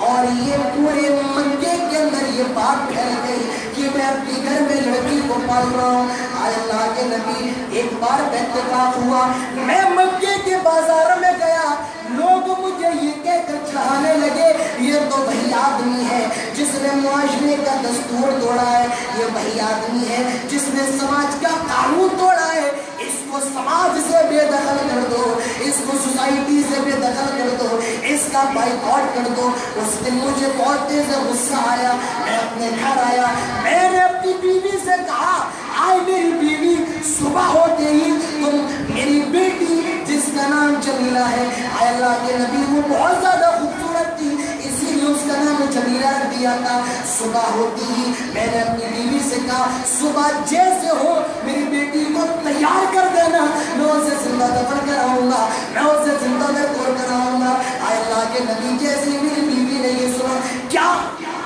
اور یہ پورے مکے کے اندر یہ بات پھیل گئی کہ میں اپنے گھر میں لڑکی کو کو پال رہا ہوں. آئے اللہ کے نبی ایک بار اتفاق ہوا, میں مکے کے بازار میں گیا, لوگ مجھے یہ کہہ کر چڑھانے لگے یہ تو وہی آدمی ہے جس نے معاشرے کا دستور توڑا ہے, یہ وہی آدمی ہے جس نے سماج کا قانون توڑا ہے, اس کو سماج سے بے دخل کر دو, اس کو سوسائٹی سے بے دخل کر دو, اس کا بائیکاٹ کر دو. اس دن مجھے بہت تیز غصہ آیا, میں اپنے گھر آیا, میں نے اپنی بیوی سے کہا آئے میری بیوی صبح ہوتے ہی تم میری بیٹی جس کا نام جمیلہ ہے, آئے اللہ کے نبی وہ بہت زیادہ خوبصورت تھی اسی لیے اس کا نام جمیلہ رکھ دیا تھا. صبح ہوتی ہی میں نے اپنی بیوی سے کہا صبح جیسے ہو میری بیٹی کو تیار کر دینا, میں اسے زندہ دفن کراؤں گا, میں اسے زندہ دفن کراؤں گا. آئے اللہ کے نبی جیسے ہی میری بیوی نے یہ سنا, کیا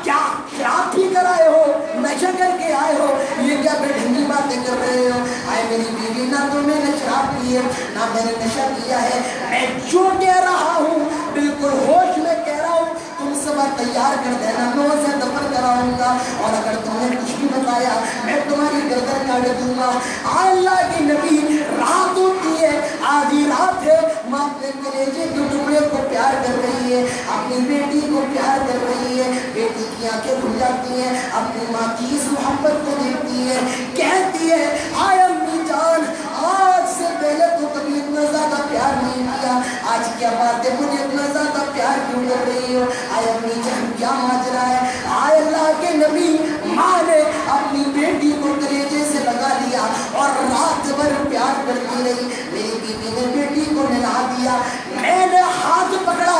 کیا شراب پی کر آئے ہو, نشہ کر کے آئے ہو, یہ کیا بے ڈھنگی باتیں کر رہے ہو. آئے میری بیوی نہ تو میں نے شراب پی ہے نہ میں نے نشہ کیا ہے, میں جو کہہ رہا ہوں بالکل ہوش میں کہہ رہا ہوں, تم صبح تیار کر دینا, میں اسے دفن کراؤں گا, اور اگر تم نے کچھ بھی بتایا میں تمہاری گردن کاٹ دوں گا. اللہ کے نبی رات ہوتی ہے, آدھی رات ہے, ماں اپنے کلیجے کے ٹکڑے کو پیار کر رہی ہے, اپنی بیٹی کو پیار کر رہی ہے, بیٹی کی آنکھیں کھل جاتی ہیں, اپنی ماں کی اس محبت کو دیکھتی ہے, کہتی ہے آئے امی جان آج سے پہلے تو کبھی اتنا زیادہ پیار نہیں کیا, آج کیا بات ہے مجھے اتنا زیادہ پیار کیوں کر رہی ہو, آئے امی جان کیا ماجرا ہے. آئے اللہ کے نبی ماں نے اپنی بیٹی کو کلیجے سے لگا لیا اور رات بھر پیار کرتی رہی. میری بیٹی نے بیٹی کو نہلا دیا, میں نے ہاتھ پکڑا,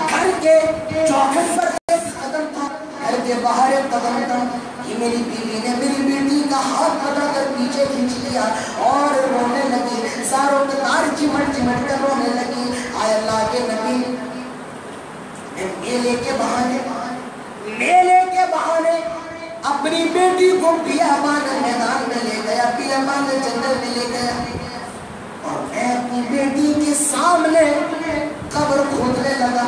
گھر کے چوکھٹ پر ایک قدم تھا, گھر کے باہر ایک قدم تھا, یہ میری بیوی نے میری بیٹی کا ہاتھ پکڑ کر پیچھے کھینچ لیا اور رونے لگی, ساروں کے تار چمٹ چمٹ کر رونے لگی. آئے اللہ کے نبی میلے کے بہانے اپنی بیٹی کو بیابان میدان میں لے گیا, بیابان جنگل میں لے گیا, اور میں اپنی بیٹی کے سامنے قبر کھودنے لگا.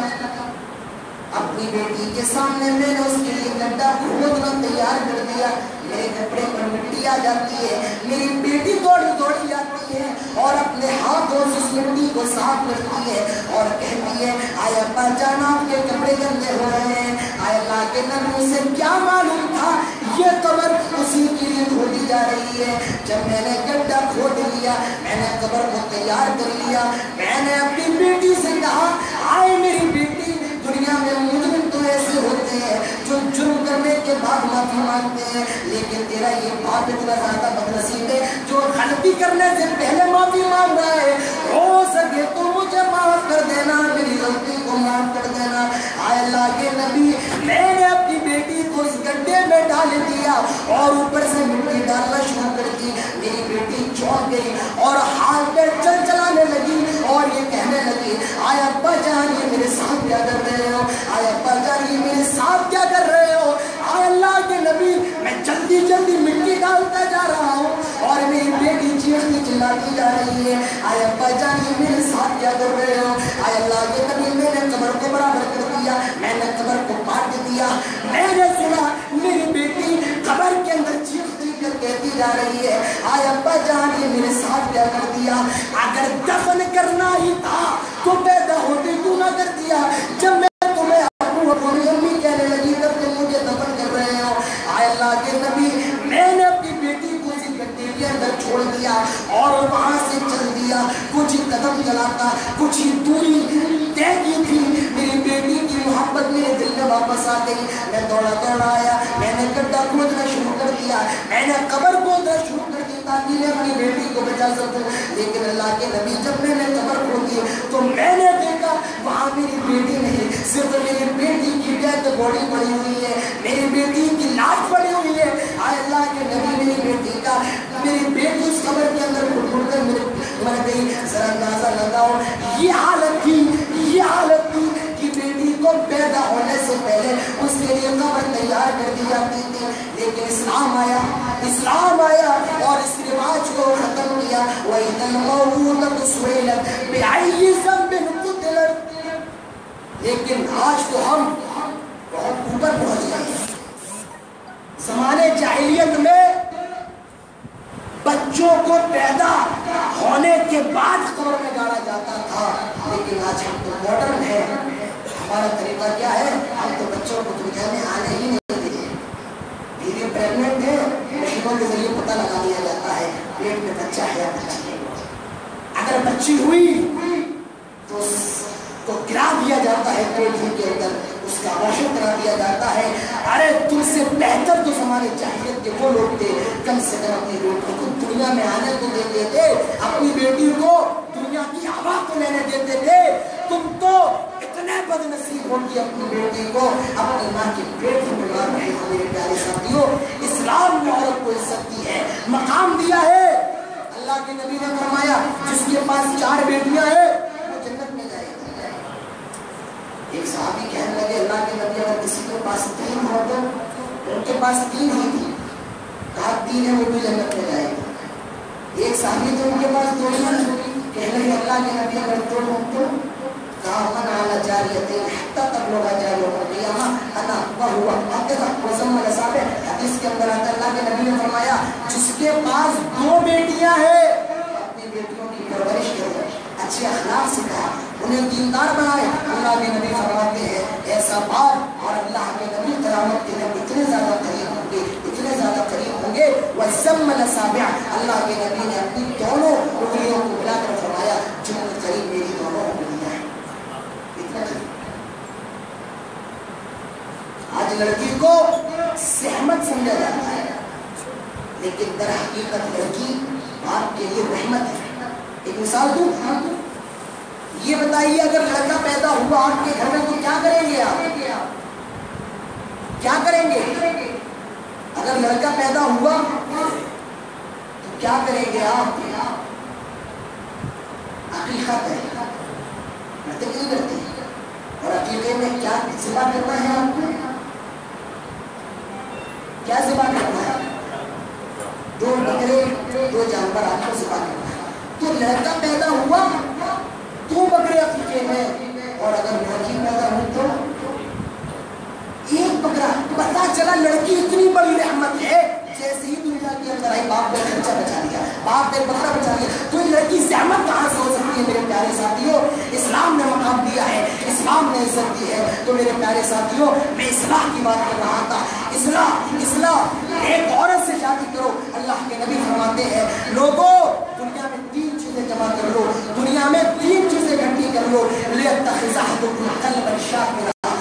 اپنی بیٹی کے سامنے میں نے اس کے لیے گڈھا کھودنا تیار کر دیا. میرے کپڑے پر مٹی آ جاتی ہے, میری بیٹی دوڑی دوڑی جاتی ہے اور اپنے ہاتھوں سے اس مٹی کو صاف کرتی ہے اور کہتی ہے آئے ابا جان آپ کے کپڑے گندے ہو رہے ہیں. آئے اللہ کے نبی سے کیا معلوم تھا یہ قبر اسی کے لیے کھودی جا رہی ہے. جب میں نے گڈھا کھود لیا, میں نے قبر کو تیار کر لیا, میں نے اپنی بیٹی سے کہا آئے میری بیٹی دنیا میں مجرم تو ایسے ہوتے ہیں جو جرم کرنے کے بعد معافی مانگتے ہیں, لیکن تیرا یہ باپ اتنا زیادہ بدنصیب ہے جو غلطی کرنے سے پہلے معافی مانگ رہا ہے, ہو سکے تو مجھے معاف کر دینا, میری غلطی کو معاف کر دینا. آئے اللہ کے نبی میں نے اپنی بیٹی کو اس گڈھے میں ڈال دیا اور اوپر سے مٹی ڈالنا شروع کر دی. میری بیٹی چونک گئی اور ہاتھ میں چل چلانے لگی اور یہ کہنے لگی آئے ابا جان یہ میرے ساتھ کیا کر رہے ہو, آئے ابا جان یہ میرے ساتھ کیا کر رہے ہو. آئے اللہ کے نبی میں جلدی جلدی مٹی ڈالتا جا رہا ہوں اور میری بیٹی چیختی چلاتی جا رہی ہے, آئے ابا جان یہ میرے ساتھ کیا کر رہے ہو. آئے اللہ کے نبی میں نے قبر کو برابر کر دیا, میں نے قبر کو کاٹ دیا. میں نے سنا میری بیٹی قبر کے اندر چیختی کر کہتی جا رہی ہے آئے ابا جان یہ میرے ساتھ کیا کر دیا, اگر دفن کرنا ہی تھا تو پیدا ہوتے کیوں نہ کر دیا. جب میں تمہیں ابو اپنی امی کہنے لگی کر تم مجھے دفن کر رہے ہو. آئے اللہ کے نبی میں نے اپنی بیٹی کو اسی گڈھے کے اندر چھوڑ دیا اور وہاں سے چل دیا. کچھ ہی قدم چلاتا, کچھ ہی دوری طے کی تھی, میری بیٹی کی محبت میرے دل میں واپس آ گئی. میں دوڑا دوڑا آیا, میں نے گڈھا کھودنا شروع کر دیا, میں نے قبر کھودنا شروع کر دی تاکہ میں اپنی بیٹی کو بچا سکوں. لیکن اللہ کے نبی جب میں نے قبر کھودی تو میں نے دیکھا وہاں میری بیٹی نہیں, صرف میری بیٹی کی ڈیڈ باڈی پڑی ہوئی ہے, میری بیٹی کی لاش پڑی ہوئی ہے. آئے اللہ کے نبی میری بیٹی اس قبر کے اندر گھٹ کر مر گئی. ذرا اندازہ لگاؤ یہ حالت تھی کہ بیٹی کو پیدا ہونے سے پہلے اس کے لیے قبر تیار کر دی جاتی تھی. لیکن اسلام آیا اور اس رواج کو ختم کیا. وَإِذَا الْمَوْءُودَةُ سُئِلَتْ بِأَيِّ ذَنبٍ قُتِلَتْ. لیکن آج تو ہم بہت اوپر پہنچ گئے. زمانے جاہلیت میں بچوں کو پیدا ہونے کے بعد قبر میں گاڑا جاتا تھا، لیکن آج ہم تو ماڈرن ہیں، ہمارا طریقہ کیا ہے، ہم تو بچوں کو دنیا میں آنے ہی نہیں دیتے، بیوی پریگننٹ ہے مشینوں کے ذریعے پتہ لگا دیا جاتا ہے پیٹ میں بچہ ہے یا بچی ہے، اگر بچی ہوئی تو گرا دیا جاتا ہے پیٹ کے اندر، اس کا آپریشن کرا دیا جاتا ہے۔ ارے تم سے بہتر تو ہمارے جاہلیت کے وہ لوگ تھے، کم سے کم اپنی بیٹی کو دنیا میں آنے کو دیتے تھے، اپنی بیٹی کو دنیا کی ہوا کو لینے دیتے تھے۔ تم تو اتنے بد نصیب ہو کہ اپنی بیٹی کو اپنی ماں کے پیٹ میں بیمار رہے ہو۔ میرے پیارے ساتھیوں، اسلام نے عورت کو عزت دی ہے، مقام دیا ہے۔ اللہ کے نبی نے فرمایا جس کے پاس 4 بیٹیاں ہیں وہ جنت میں جائے گا۔ ایک صحابی کہنے لگے اللہ کے نبی اگر کسی کے پاس 3 ہو تو، ان کے پاس 3 ہی تھی، کہا 3 ہے وہ بھی جنت میں جائے گا۔ ایک صحابی تو ان کے پاس 2 ہی، کہنے لگے اللہ کے نبی اگر 2 ہو تو، کہا من علی جاریتین حتی تبلغ اجل یوم القیامہ انا وہو اتق وزم الاسابع۔ حدیث کے اندر آتا ہے اللہ کے نبی نے فرمایا جس کے پاس 2 بیٹیاں ہیں اپنی بیٹیوں کی پرورش کرے، اچھے اخلاق سکھائے، انہیں دیندار بنائے۔ اللہ کے نبی فرماتے ہیں ایسا باپ اور اللہ کے نبی قیامت کے دن اتنے زیادہ قریب ہوں گے، اتنے زیادہ قریب ہوں گے۔ وزم الاسابع، اللہ کے نبی نے اپنی دونوں انگلیوں کو ملا کر فرمایا جن کے قریب میری دونوں انگلیاں ہیں۔ آج لڑکی کو سہمت سمجھا جاتا ہے، لیکن در حقیقت لڑکی باپ کے لیے رحمت ہے۔ ایک مثال دوں، یہ بتائیے اگر لڑکا پیدا ہوا آپ کے گھر میں تو کیا کریں گے آپ؟ کیا کریں گے؟ اگر لڑکا پیدا ہوا تو کیا کریں گے آپ؟ عقیقت ہے، کرتے نہیں کرتے؟ اور عقیقے میں کیا ذبح کرنا ہے آپ کو؟ کیا ذبح کرنا ہے؟ 2 بکرے 2 جانور آپ کو ذبح کرنا ہے۔ تو لڑکا پیدا ہوا 2 بکرے عقیقے میں، اور اگر لڑکی پیدا ہوئی تو 1 بکرا۔ پتا چلا لڑکی اتنی بڑی رحمت ہے، جیسے ہی دنیا کے اندر آئی باپ نے خرچہ بچا لیا، باپ نے بکرا بچا لیا، تو یہ لڑکی زحمت کہاں سے ہو سکتی ہے؟ میرے پیارے ساتھیوں، اسلام نے مقام دیا ہے، اسلام نے عزت دی ہے۔ تو میرے پیارے ساتھیوں، میں اصلاح کی بات کر رہا تھا۔ اصلاح، ایک عورت سے شادی کرو۔ اللہ کے نبی فرماتے ہیں لوگوں دنیا میں 3 چیزیں جمع کر لو، دنیا میں 3 چیزیں اکٹھی کر لو، لیتخذ احدکم قلبا شاکرا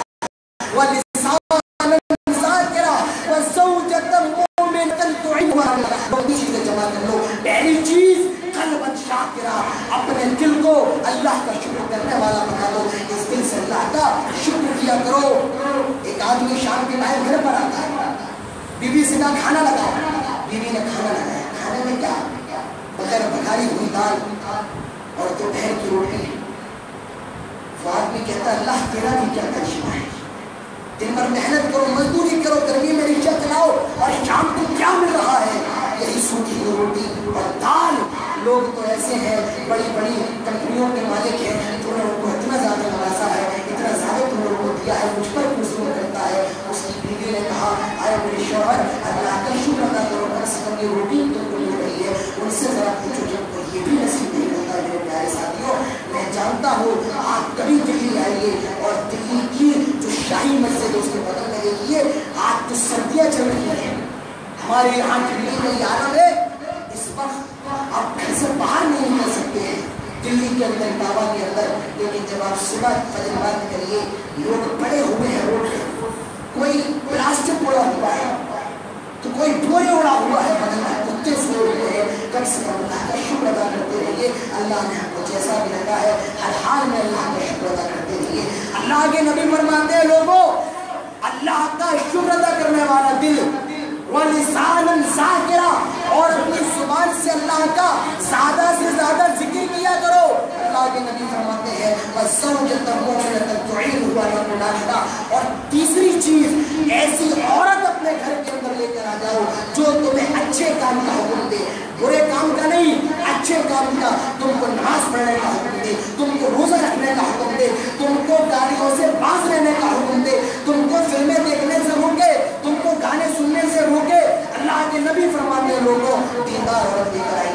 ولسانا ذاکرا وزوجۃ مؤمنۃ تعینها۔ 2 چیزیں جمع کر لو۔ پہلی چیز قلبا شاکرا، اپنے دل کو اللہ کا شکر کرنے والا بنا دو، اس دل سے اللہ کا شکر کیا کرو۔ ایک آدمی شام کے ٹائم گھر پر آتا ہے، بیوی سے کہا کھانا لگاؤ، بیوی نے کھانا لگایا، کھانے میں کیا؟ بغیر بخاری ہوئی دال اور دوپہر کی روٹی۔ وہ آدمی کہتا ہے اللہ تیرا بھی کیا کرشمہ ہے، دن بھر محنت کرو، مزدوری کرو، گرمی میں رکشہ چلاؤ، اور شام کو کیا مل رہا ہے؟ یہی سوکھی ہوئی روٹی اور دال۔ لوگ تو ایسے ہیں بڑی بڑی کمپنیوں کے مالک ہیں، تو نے ان کو اتنا زیادہ نوازا ہے، اتنا زیادہ تم لوگوں کو دیا ہے، مجھ پر کچھ کرتا ہے۔ اس کی بیوی نے کہا آئے میرے شوہر اللہ کا شکر ادا کرو، کم سے کم یہ روٹی تم کو مل رہی ہے، ان سے ذرا پوچھو جب کو یہ بھی نصیب نہیں ہوتا۔ میرے پیارے ساتھیوں، میں جانتا ہوں آپ کبھی دلی آئیے اور دلی کی جو شاہی مسجد اس کے بغل میں دیکھیے، آج تو سردیاں چل رہی ہیں، ہمارے یہاں دلی میں یہ عالم ہے، اس وقت آپ گھر سے باہر نہیں نکل سکتے ہیں دلی کے اندر، اٹاوا کے اندر، لیکن جب آپ صبح فجر بات کریے لوگ پڑے ہوئے ہیں روڈ پہ، کوئی پلاسٹک اڑا ہوا ہے تو کوئی بورے اڑا ہوا ہے، بدل میں کتے سوئے ہوئے ہیں۔ کم سے کم اللہ کا شکر ادا کرتے رہیے، اللہ نے ہم کو جیسا بھی رکھا ہے ہر حال میں اللہ کا شکر ادا کرتے رہیے۔ اللہ کے نبی فرماتے ہیں لوگوں اللہ کا شکر ادا کرنے والا دل، وَلِسَانًا ذَاكِرًا، اور اپنی زبان سے اللہ کا زیادہ سے زیادہ ذکر کیا کرو۔ اللہ کے نبی فرماتے ہیں وَزَوْجَةً مُؤْمِنَةً تُعِينُهُ عَلَى الْمُنَافِقَةِ، اور تیسری چیز ایسی عورت اپنے گھر کے اندر لے کر آ جاؤ جو تمہیں اچھے کام کا حکم دے، برے کام کا نہیں، اچھے کام کا، تم کو نماز پڑھنے کا حکم دے، تم کو روزہ رکھنے کا حکم دے، تم کو گاڑیوں سے باز رہنے کا حکم دے، تم کو فلمیں دیکھنے سے روکے، تم کو گانے سننے سے روکے۔ اللہ کے نبی فرماتے ہیں لوگوں دیندار عورت لے کر آئیے۔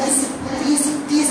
10, 20, 30,